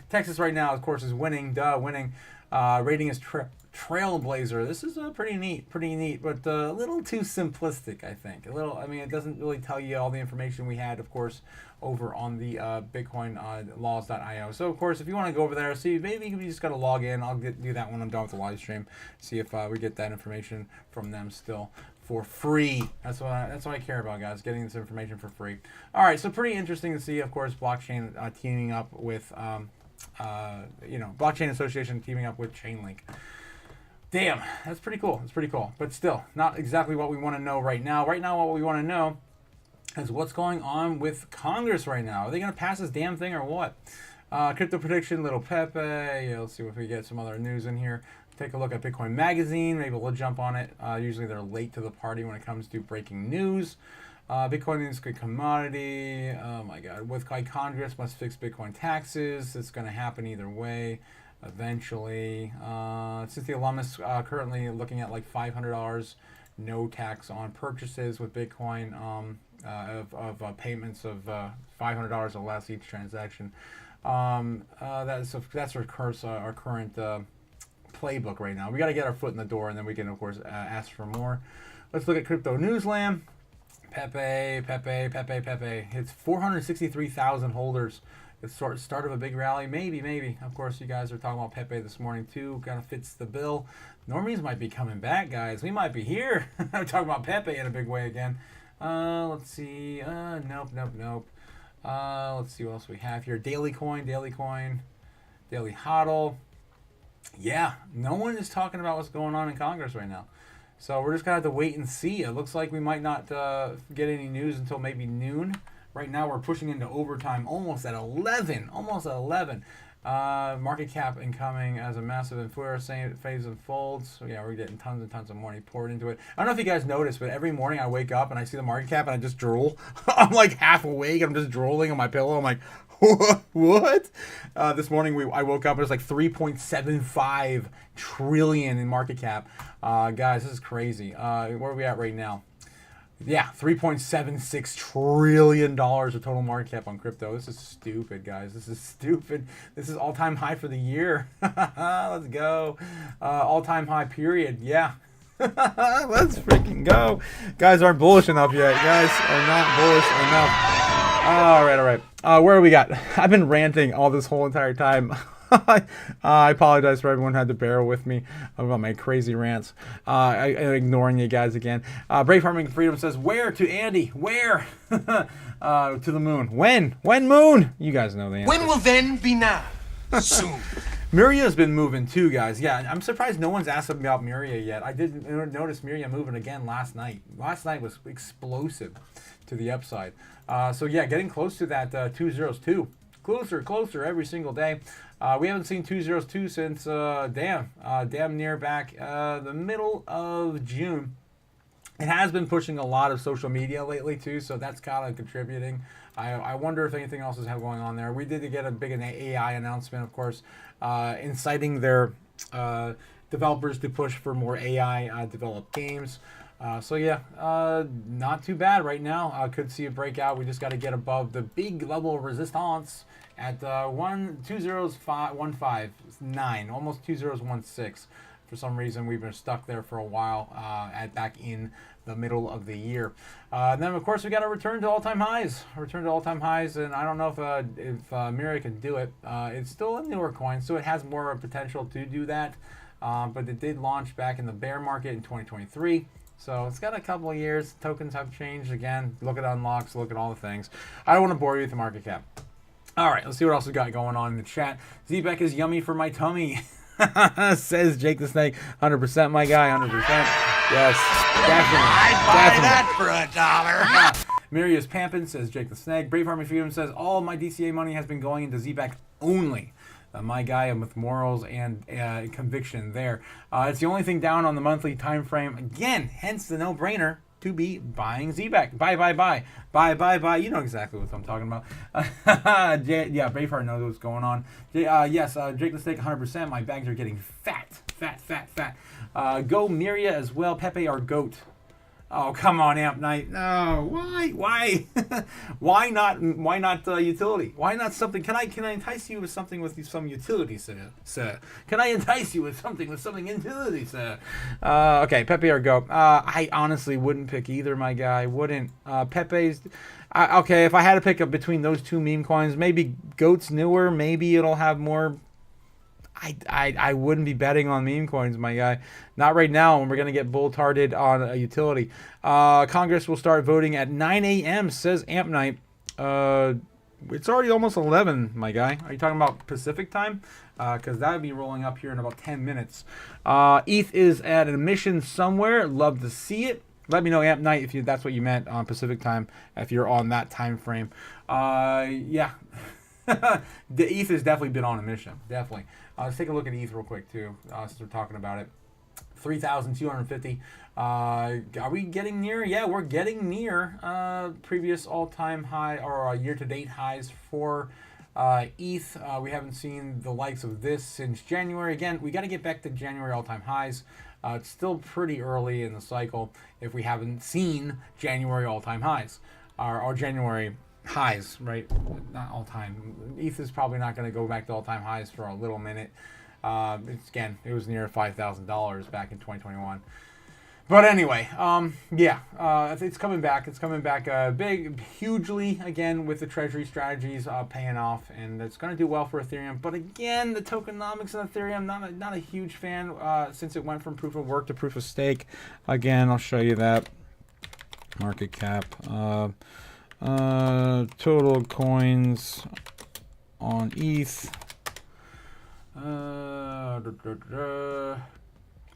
Texas right now, of course, is winning. Winning. Rating is Trailblazer. This is pretty neat, but a little too simplistic, I think. It doesn't really tell you all the information we had, of course, over on the bitcoinlaws.io. So, of course, if you want to go over there, see, maybe you just got to log in. I'll do that when I'm done with the live stream. See if we get that information from them still for free. That's what I care about, guys, getting this information for free. All right, so pretty interesting to see, of course, blockchain teaming up with, Blockchain Association teaming up with Chainlink. Damn, that's pretty cool. It's pretty cool. But still, not exactly what we want to know right now. Right now, what we want to know is what's going on with Congress right now. Are they going to pass this damn thing or what? Crypto prediction, Little Pepe. Yeah, let's see if we get some other news in here. Take a look at Bitcoin Magazine. Maybe we'll jump on it. Usually they're late to the party when it comes to breaking news. Bitcoin is a good commodity. Oh my God. With Congress must fix Bitcoin taxes. It's going to happen either way eventually. Since the alumnus currently looking at like $500 no tax on purchases with Bitcoin of payments of $500 or less each transaction. That's our current playbook right now. We got to get our foot in the door, and then we can, of course, ask for more. Let's look at Crypto Newsland. Pepe. It's 463,000 holders. It's start of a big rally. Maybe. Of course, you guys are talking about Pepe this morning, too. Kind of fits the bill. Normies might be coming back, guys. We might be here. I'm talking about Pepe in a big way again. Let's see. Nope. Let's see what else we have here. Daily Coin. Daily HODL. Yeah, no one is talking about what's going on in Congress right now. So we're just going to have to wait and see. It looks like we might not get any news until maybe noon. Right now we're pushing into overtime almost at 11. Market cap incoming as a massive influencer phase unfolds. So yeah, we're getting tons and tons of money poured into it. I don't know if you guys noticed, but every morning I wake up and I see the market cap and I just drool. I'm like half awake. I'm just drooling on my pillow. I'm like, what? This morning I woke up. It was like 3.75 trillion in market cap. Guys, this is crazy. Where are we at right now? Yeah, $3.76 trillion of total market cap on crypto. This is stupid, guys. This is stupid. This is all-time high for the year. Let's go. All-time high, period. Yeah. Let's freaking go. Guys aren't bullish enough yet. Guys are not bullish enough. All right. Where do we got? I've been ranting all this whole entire time. I apologize for everyone who had to bear with me about my crazy rants. I'm ignoring you guys again. Brave Farming Freedom says, where to Andy? Where? To the moon. When? When moon? You guys know the answer. When will then be now? Soon. Miria's been moving too, guys. Yeah, I'm surprised no one's asked about Miria yet. I did notice Miria moving again last night. Last night was explosive to the upside. So yeah, getting close to that 202. Closer every single day. We haven't seen 202 since damn near back the middle of June. It has been pushing a lot of social media lately too, so that's kind of contributing. I wonder if anything else is going on there. We did get a big AI announcement, of course, inciting their developers to push for more AI developed games. So yeah, not too bad right now. Could see a breakout. We just got to get above the big level of resistance at 205.159, almost 2016. For some reason, we've been stuck there for a while back in the middle of the year. And then, of course, we got to return to all-time highs. And I don't know if Miria can do it. It's still a newer coin, so it has more potential to do that. But it did launch back in the bear market in 2023. So it's got a couple of years. Tokens have changed again. Look at unlocks. Look at all the things. I don't want to bore you with the market cap. All right, let's see what else we got going on in the chat. Zbeck is yummy for my tummy. Says Jake the Snake. 100%, my guy. 100%. Yes, definitely. I'd buy that for $1. Miria's Pampin, says Jake the Snake. Brave Army Freedom says, all my DCA money has been going into Zbeck only. My guy, I'm with morals and conviction there. It's the only thing down on the monthly time frame. Again, hence the no-brainer to be buying Zbeck. Buy. You know exactly what I'm talking about. Yeah, Braveheart knows what's going on. Yes, Drake the Steak 100%. My bags are getting fat. Go Miria as well. Pepe our goat. Oh, come on, Amp Knight. No, why? Why not utility? Why not something? Can I entice you with something with some utility, sir? Can I entice you with something utility, sir? Okay, Pepe or Goat. I honestly wouldn't pick either, my guy. Wouldn't. Pepe's... okay, if I had to pick up between those two meme coins, maybe Goat's newer. Maybe it'll have more... I wouldn't be betting on meme coins, my guy. Not right now when we're going to get bull-tarded on a utility. Congress will start voting at 9 a.m., says Amp Night. It's already almost 11, my guy. Are you talking about Pacific time? Because that would be rolling up here in about 10 minutes. ETH is at an emission somewhere. Love to see it. Let me know, Amp Night, if that's what you meant on Pacific time, if you're on that time frame. Yeah. The ETH has definitely been on a mission. Definitely. Let's take a look at ETH real quick, too, since we're talking about it. 3,250. Are we getting near? Yeah, we're getting near previous all-time high or year-to-date highs for ETH. We haven't seen the likes of this since January. Again, we got to get back to January all-time highs. It's still pretty early in the cycle if we haven't seen January all-time highs or January highs, right? Not all time. ETH is probably not going to go back to all time highs for a little minute. Again, it was near $5,000 back in 2021. But anyway, it's coming back. It's coming back hugely again with the treasury strategies paying off, and it's going to do well for Ethereum. But again, the tokenomics of Ethereum, not a huge fan since it went from proof of work to proof of stake. Again, I'll show you that market cap, total coins on ETH.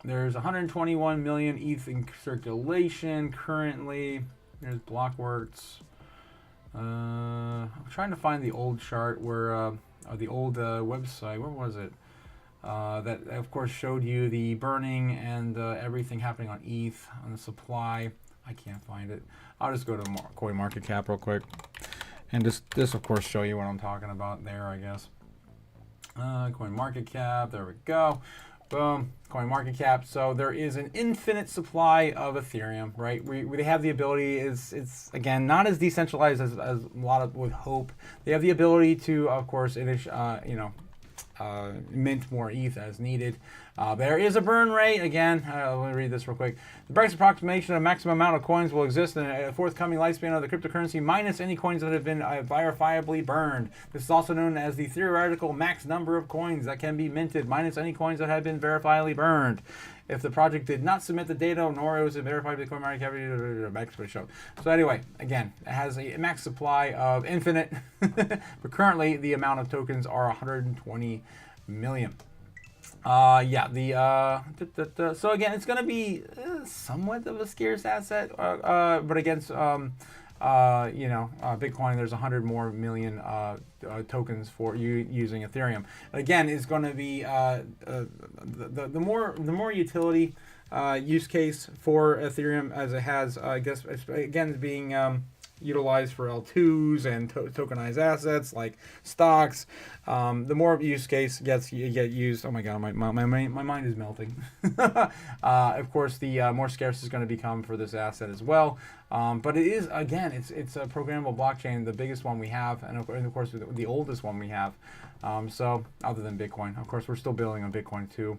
There's 121 million ETH in circulation currently. There's Blockworks. I'm trying to find the old chart where, the old website. Where was it? That of course showed you the burning and everything happening on ETH on the supply. I can't find it. I'll just go to CoinMarketCap real quick, and this of course show you what I'm talking about there. I guess. CoinMarketCap. There we go. Boom, CoinMarketCap. So there is an infinite supply of Ethereum, right? We have the ability, it's again, not as decentralized as a lot of would hope. They have the ability to, of course, mint more ETH as needed. There is a burn rate. Again, let me read this real quick. The Brexit approximation of maximum amount of coins will exist in a forthcoming lifespan of the cryptocurrency minus any coins that have been verifiably burned. This is also known as the theoretical max number of coins that can be minted minus any coins that have been verifiably burned. If the project did not submit the data, nor it was verified by CoinMarketCap, so anyway, again, it has a max supply of infinite, but currently the amount of tokens are 120 million. So again, it's going to be somewhat of a scarce asset, but against Bitcoin, there's 100 more million tokens for you using Ethereum. Again, it's going to be the more utility use case for Ethereum as it has, I guess, again, being utilized for L2s and tokenized assets like stocks. The more use case get used. Oh my god, my mind is melting. Of course, the more scarce is going to become for this asset as well. But it is, again, it's a programmable blockchain, the biggest one we have, and of course the oldest one we have. So other than Bitcoin, of course, we're still building on Bitcoin too.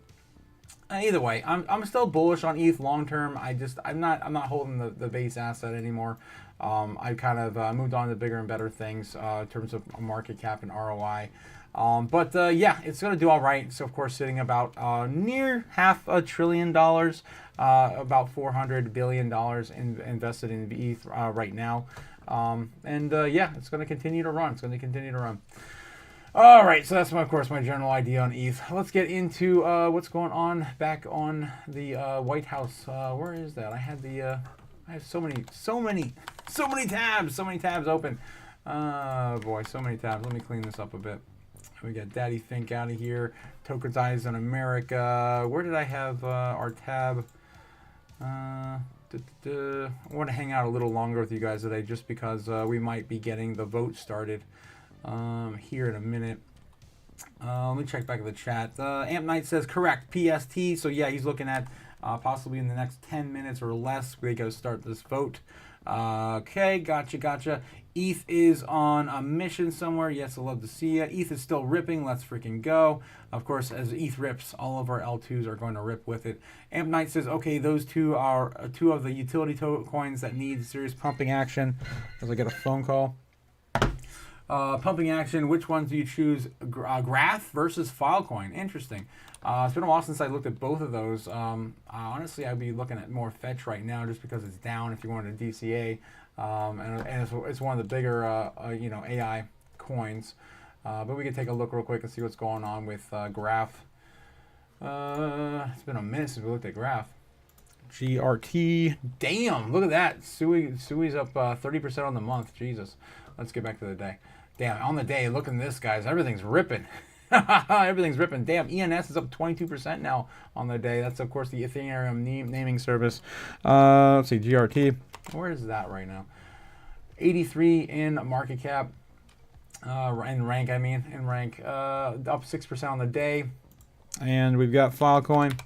Either way, I'm still bullish on ETH long term. I'm not holding the base asset anymore. I kind of moved on to bigger and better things in terms of market cap and ROI. It's going to do all right. So, of course, sitting about near $500 billion, about $400 billion invested in ETH right now. It's going to continue to run. All right, so that's, of course, my general idea on ETH. Let's get into what's going on back on the White House. Where is that? I have so many tabs open. Oh boy, so many tabs. Let me clean this up a bit. We got Daddy Think out of here. Tokenize in America. Where did I have our tab? I want to hang out a little longer with you guys today just because we might be getting the vote started here in a minute. Let me check back at the chat. Amp Knight says correct, PST. So yeah, he's looking at possibly in the next 10 minutes or less, we go start this vote. Okay, gotcha. ETH is on a mission somewhere. Yes, I'd love to see it. ETH is still ripping. Let's freaking go. Of course, as ETH rips, all of our L2s are going to rip with it. Amp Knight says, okay, those two are two of the utility coins that need serious pumping action. As I get a phone call. Pumping action, which ones do you choose? Graph versus Filecoin. Interesting. It's been a while since I looked at both of those. Honestly, I'd be looking at more Fetch right now just because it's down if you wanted a DCA. And it's one of the bigger, AI coins. But we can take a look real quick and see what's going on with Graph. It's been a minute since we looked at Graph. GRT. Damn, look at that. Sui's up 30% on the month. Jesus. Let's get back to the day. Damn, on the day, look at this, guys. Everything's ripping. Everything's ripping. Damn, ENS is up 22% now on the day. That's, of course, the Ethereum naming service. Let's see, GRT. Where is that right now? 83 in market cap. In rank. Up 6% on the day. And we've got Filecoin.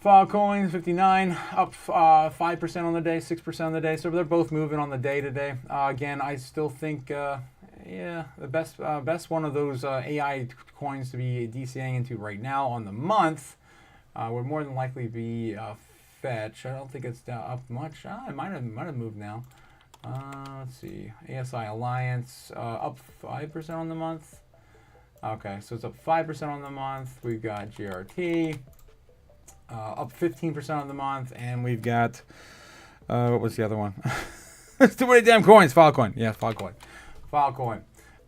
Filecoin 59 up 5% on the day, 6% on the day. So they're both moving on the day today. Again, I still think, yeah, the best one of those AI coins to be DCAing into right now on the month would more than likely be Fetch. I don't think it's up much. It might have moved now. Let's see. ASI Alliance up 5% on the month. Okay, so it's up 5% on the month. We've got GRT up 15% on the month, and we've got what was the other one? It's too many damn coins. Filecoin, yeah, Filecoin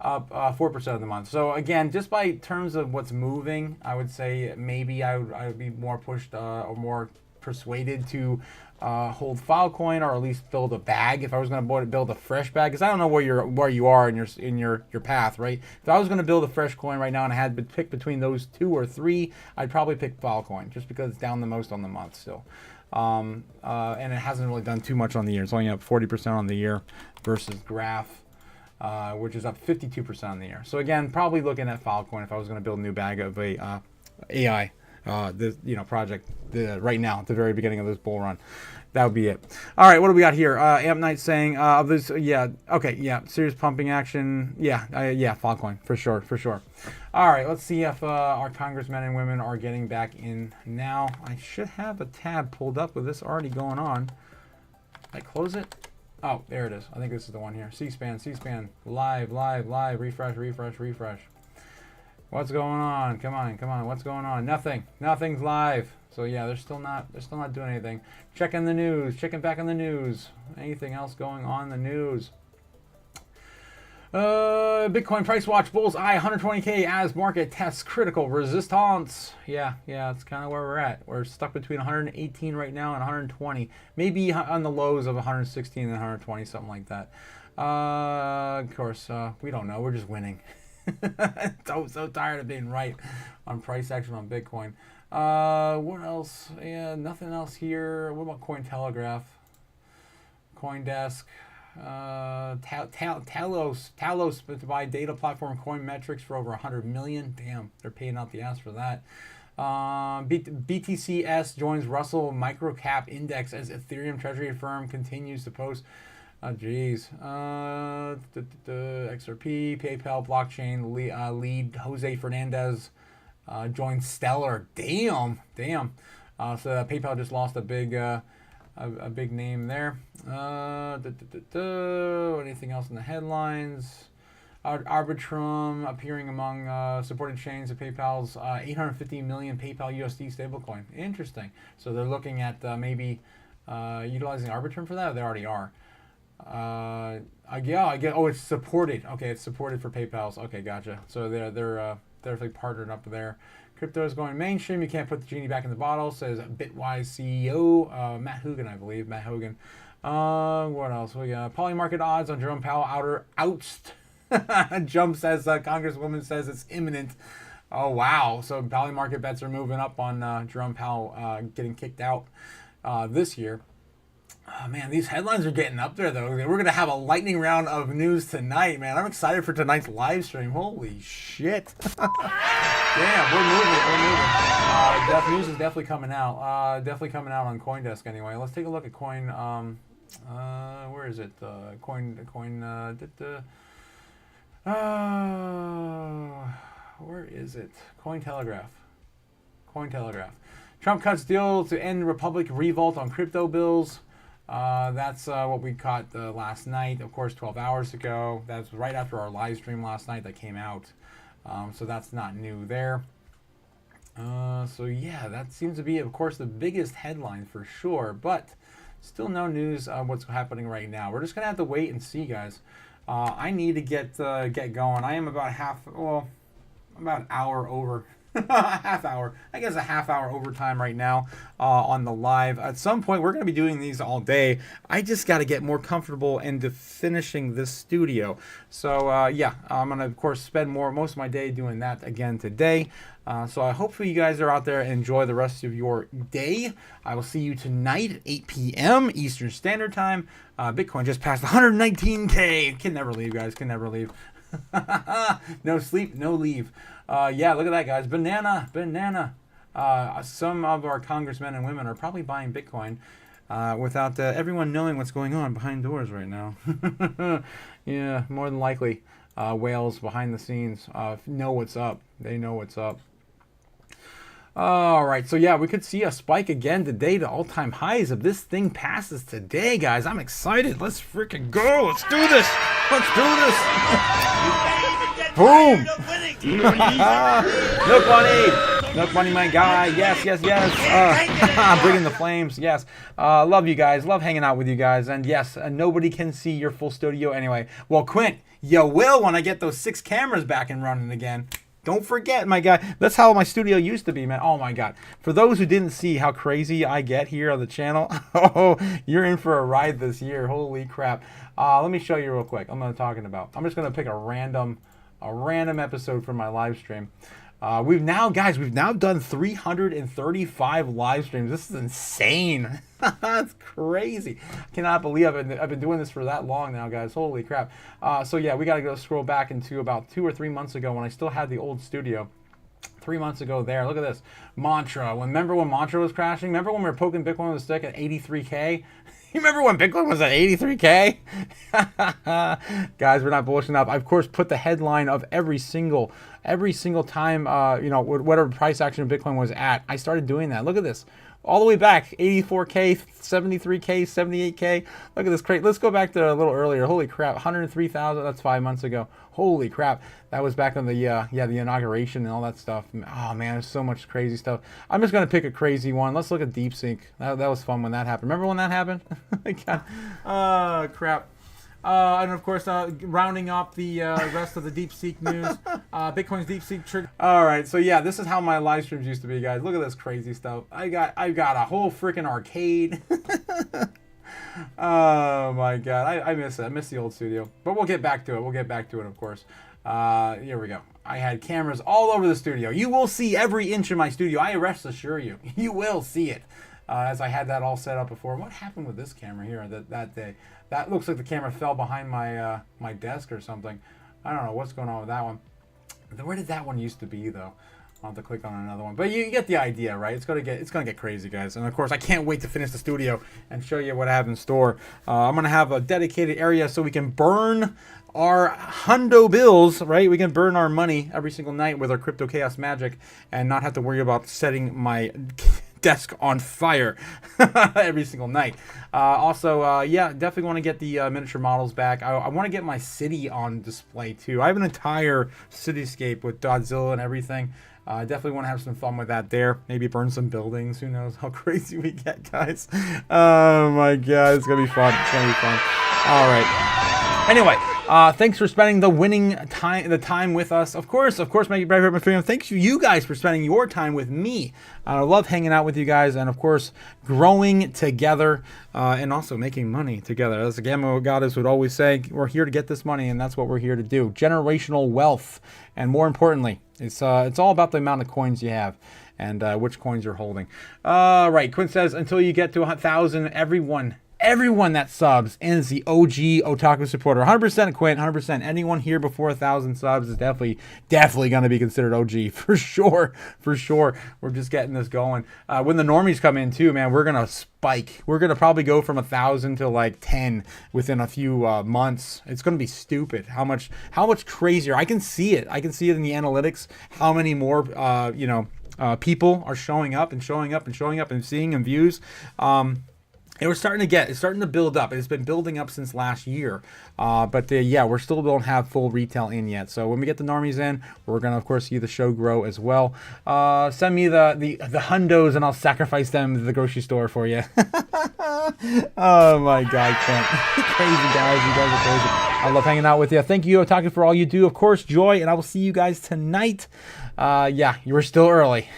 up 4% of the month. So again, just by terms of what's moving, I would say maybe I would be more pushed or more persuaded to hold Filecoin, or at least build a bag if I was going to build a fresh bag, because I don't know where you are in your path, right? If I was going to build a fresh coin right now and I had to pick between those 2 or 3, I'd probably pick Filecoin just because it's down the most on the month still, and it hasn't really done too much on the year. It's only up 40% on the year versus Graph, which is up 52% on the year. So again, probably looking at Filecoin if I was going to build a new bag of a AI project right now at the very beginning of this bull run. That would be it. All right, what do we got here? Amp Knight saying of this, yeah, okay, yeah, serious pumping action, yeah, Filecoin for sure. All right, let's see if our congressmen and women are getting back in now. I should have a tab pulled up with this already going on. I close it. Oh, there it is. I think this is the one here. C-SPAN, live, refresh. What's going on? Come on. What's going on? Nothing's live. So yeah, they're still not doing anything. Checking the news. Checking back on the news. Anything else going on in the news? Bitcoin price watch bullseye 120K as market tests critical resistance. Yeah, that's kind of where we're at. We're stuck between 118 right now and 120. Maybe on the lows of 116 and 120, something like that. Of course, we don't know. We're just winning. so tired of being right on price action on Bitcoin. What else? Yeah, nothing else here. What about Cointelegraph? CoinDesk. Talos to buy data platform Coinmetrics for over 100 million. Damn, they're paying out the ass for that. BTCS joins Russell Microcap Index as Ethereum treasury firm continues to post. Oh, geez. XRP, PayPal, blockchain lead Jose Fernandez joins Stellar. Damn. So PayPal just lost a big name there. Anything else in the headlines? Arbitrum appearing among supported chains of PayPal's 850 million PayPal USD stablecoin. Interesting. So they're looking at maybe utilizing Arbitrum for that. Or they already are. Oh, it's supported. Okay, it's supported for PayPal's. Okay, gotcha. So they're definitely partnered up there. Crypto is going mainstream. You can't put the genie back in the bottle, says Bitwise CEO Matt Hogan, I believe. Matt Hogan. What else? We got Polymarket odds on Jerome Powell oust. Jump says Congresswoman says it's imminent. Oh wow! So Polymarket bets are moving up on Jerome Powell getting kicked out this year. Oh, man, these headlines are getting up there, though. We're going to have a lightning round of news tonight, man. I'm excited for tonight's live stream. Holy shit. Damn, we're moving. News is definitely coming out. On CoinDesk anyway. Let's take a look at Coin. Where is it? Where is it? Cointelegraph. Trump cuts deal to end Republic revolt on crypto bills. That's what we caught last night, of course, 12 hours ago. That's right after our live stream last night that came out. So that's not new there. So yeah, that seems to be, of course, the biggest headline for sure, but still no news on what's happening right now. We're just going to have to wait and see, guys. I need to get going. I am about about an hour over. Half hour. I guess a half hour overtime right now on the live. At some point, we're going to be doing these all day. I just got to get more comfortable into finishing this studio. So, yeah, I'm going to, of course, spend most of my day doing that again today. So I hopefully you guys are out there and enjoy the rest of your day. I will see you tonight at 8 p.m. Eastern Standard Time. Bitcoin just passed 119K. Can never leave, guys. Can never leave. No sleep, no leave. Yeah, look at that, guys. Banana. some of our congressmen and women are probably buying Bitcoin without everyone knowing what's going on behind doors right now. Yeah, more than likely, whales behind the scenes know what's up. They know what's up. All right, so yeah, we could see a spike again today to all-time highs if this thing passes today, guys. I'm excited. Let's freaking go. Let's do this. Let's do this. Boom. Milk money. Milk money, my guy. Yes, yes, yes. Bringing the flames. Yes. Love you guys. Love hanging out with you guys. And yes, nobody can see your full studio anyway. Well, Quint, you will when I get those 6 cameras back and running again. Don't forget, my guy. That's how my studio used to be, man. Oh, my God. For those who didn't see how crazy I get here on the channel, oh, you're in for a ride this year. Holy crap. Let me show you real quick. I'm not talking about. I'm just going to pick a random episode from my live stream. We've now done 335 live streams. This is insane. That's crazy. I cannot believe I've been doing this for that long now, guys. Holy crap. So yeah, we got to go scroll back into about 2 or 3 months ago when I still had the old studio. 3 months ago there. Look at this. Mantra. Remember when Mantra was crashing? Remember when we were poking Bitcoin with a stick at 83K? You remember when Bitcoin was at 83K? Guys, we're not bullshitting up. I, of course, put the headline of every single time, whatever price action of Bitcoin was at. I started doing that. Look at this. All the way back, 84K, 73K, 78K. Look at this crate. Let's go back to a little earlier. Holy crap, 103,000. That's 5 months ago. Holy crap. That was back on the the inauguration and all that stuff. Oh man, there's so much crazy stuff. I'm just gonna pick a crazy one. Let's look at DeepSeek. That was fun when that happened. Remember when that happened? God. Oh crap. And of course, rounding up the rest of the DeepSeek news, Bitcoin's DeepSeek trigger. All right, so yeah, this is how my live streams used to be, guys. Look at this crazy stuff. I've got a whole freaking arcade. Oh my God, I miss it. I miss the old studio, but we'll get back to it. We'll get back to it, of course. Here we go. I had cameras all over the studio. You will see every inch of my studio. I rest assure you, you will see it. As I had that all set up before. What happened with this camera here that day? That looks like the camera fell behind my my desk or something. I don't know what's going on with that one. Where did that one used to be though? I'll have to click on another one. But you get the idea, right? It's gonna get crazy, guys. And of course, I can't wait to finish the studio and show you what I have in store. I'm gonna have a dedicated area so we can burn our hundo bills, right? We can burn our money every single night with our Crypto Chaos magic and not have to worry about setting my desk on fire every single night. Yeah, definitely want to get the miniature models back. I want to get my city on display too. I have an entire cityscape with Godzilla and everything. Definitely want to have some fun with that there. Maybe burn some buildings. Who knows how crazy we get, guys. Oh my God, it's gonna be fun. It's gonna be fun. All right. Anyway, thanks for spending the time with us. Of course, my friend. Thanks you guys for spending your time with me. I love hanging out with you guys, and of course, growing together, and also making money together. As the Gamma Goddess would always say, we're here to get this money, and that's what we're here to do. Generational wealth, and more importantly, it's all about the amount of coins you have and which coins you're holding. Right, Quinn says until you get to 1,000, everyone that subs is the OG Otaku supporter. 100% Quint, 100%. Anyone here before 1,000 subs is definitely going to be considered OG for sure. We're just getting this going. When the normies come in too, man, we're gonna spike. We're gonna probably go from 1,000 to like 10 within a few months. It's gonna be stupid. How much crazier? I can see it. I can see it in the analytics. How many more people are showing up and seeing and views. And it's starting to build up. It's been building up since last year. But we still don't have full retail in yet. So when we get the normies in, we're going to, of course, see the show grow as well. Send me the hundos and I'll sacrifice them to the grocery store for you. Oh, my God, Clint. Crazy, guys. You guys are crazy. I love hanging out with you. Thank you, Otaku, for all you do. Of course, Joy, and I will see you guys tonight. You were still early.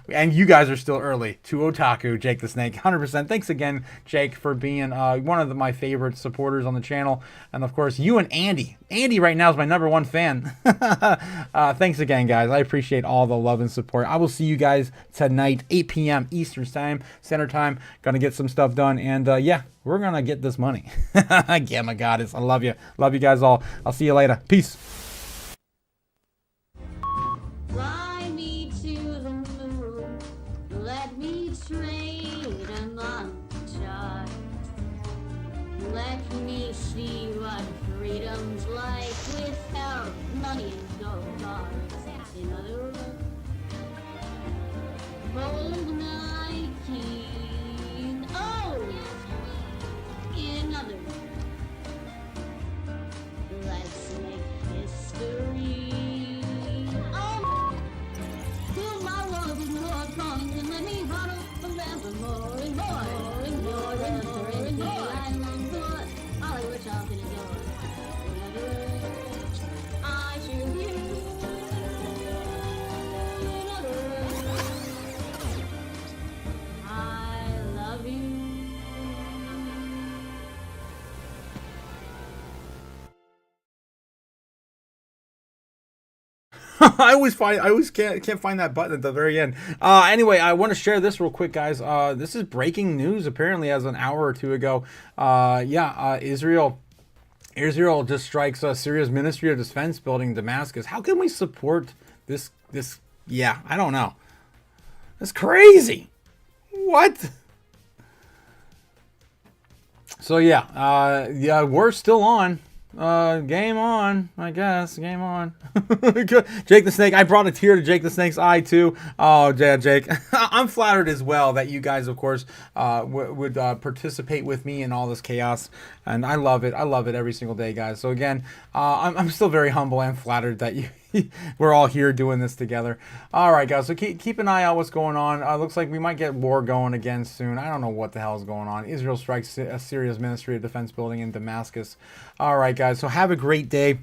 And you guys are still early. To Otaku, Jake the Snake, 100%. Thanks again, Jake, for being one of my favorite supporters on the channel. And of course, you and Andy. Andy right now is my #1 fan. Thanks again, guys. I appreciate all the love and support. I will see you guys tonight, 8 p.m. Eastern Standard Time. Gonna get some stuff done. And we're gonna get this money. Gamma Goddess, I love you. Love you guys all. I'll see you later. Peace. Fly me to the moon. I always can't find that button at the very end. Anyway, I want to share this real quick, guys. This is breaking news. Apparently, as an hour or two ago, Israel just strikes Syria's Ministry of Defense building in Damascus. How can we support this? Yeah, I don't know. That's crazy. What? So yeah, we're still on. Game on, I guess. Game on. Jake the Snake. I brought a tear to Jake the Snake's eye too. Oh, yeah, Jake. I'm flattered as well that you guys, of course, would participate with me in all this chaos, and I love it. I love it every single day, guys. So again, I'm still very humble and flattered that we're all here doing this together. All right, guys. So keep an eye out what's going on. Looks like we might get war going again soon. I don't know what the hell is going on. Israel strikes Syria's Ministry of Defense building in Damascus. All right, guys. So have a great day.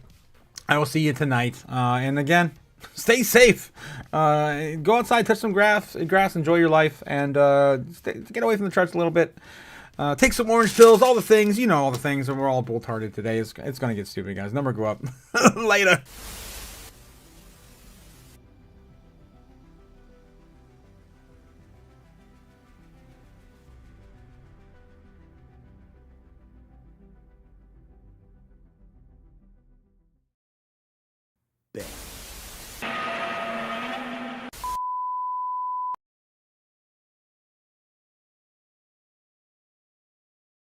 I will see you tonight. And again, stay safe. Go outside, touch some grass, enjoy your life, and get away from the charts a little bit. Take some orange pills, all the things. You know all the things, and we're all bolt-hearted today. It's going to get stupid, guys. Number go up. Later. Bet.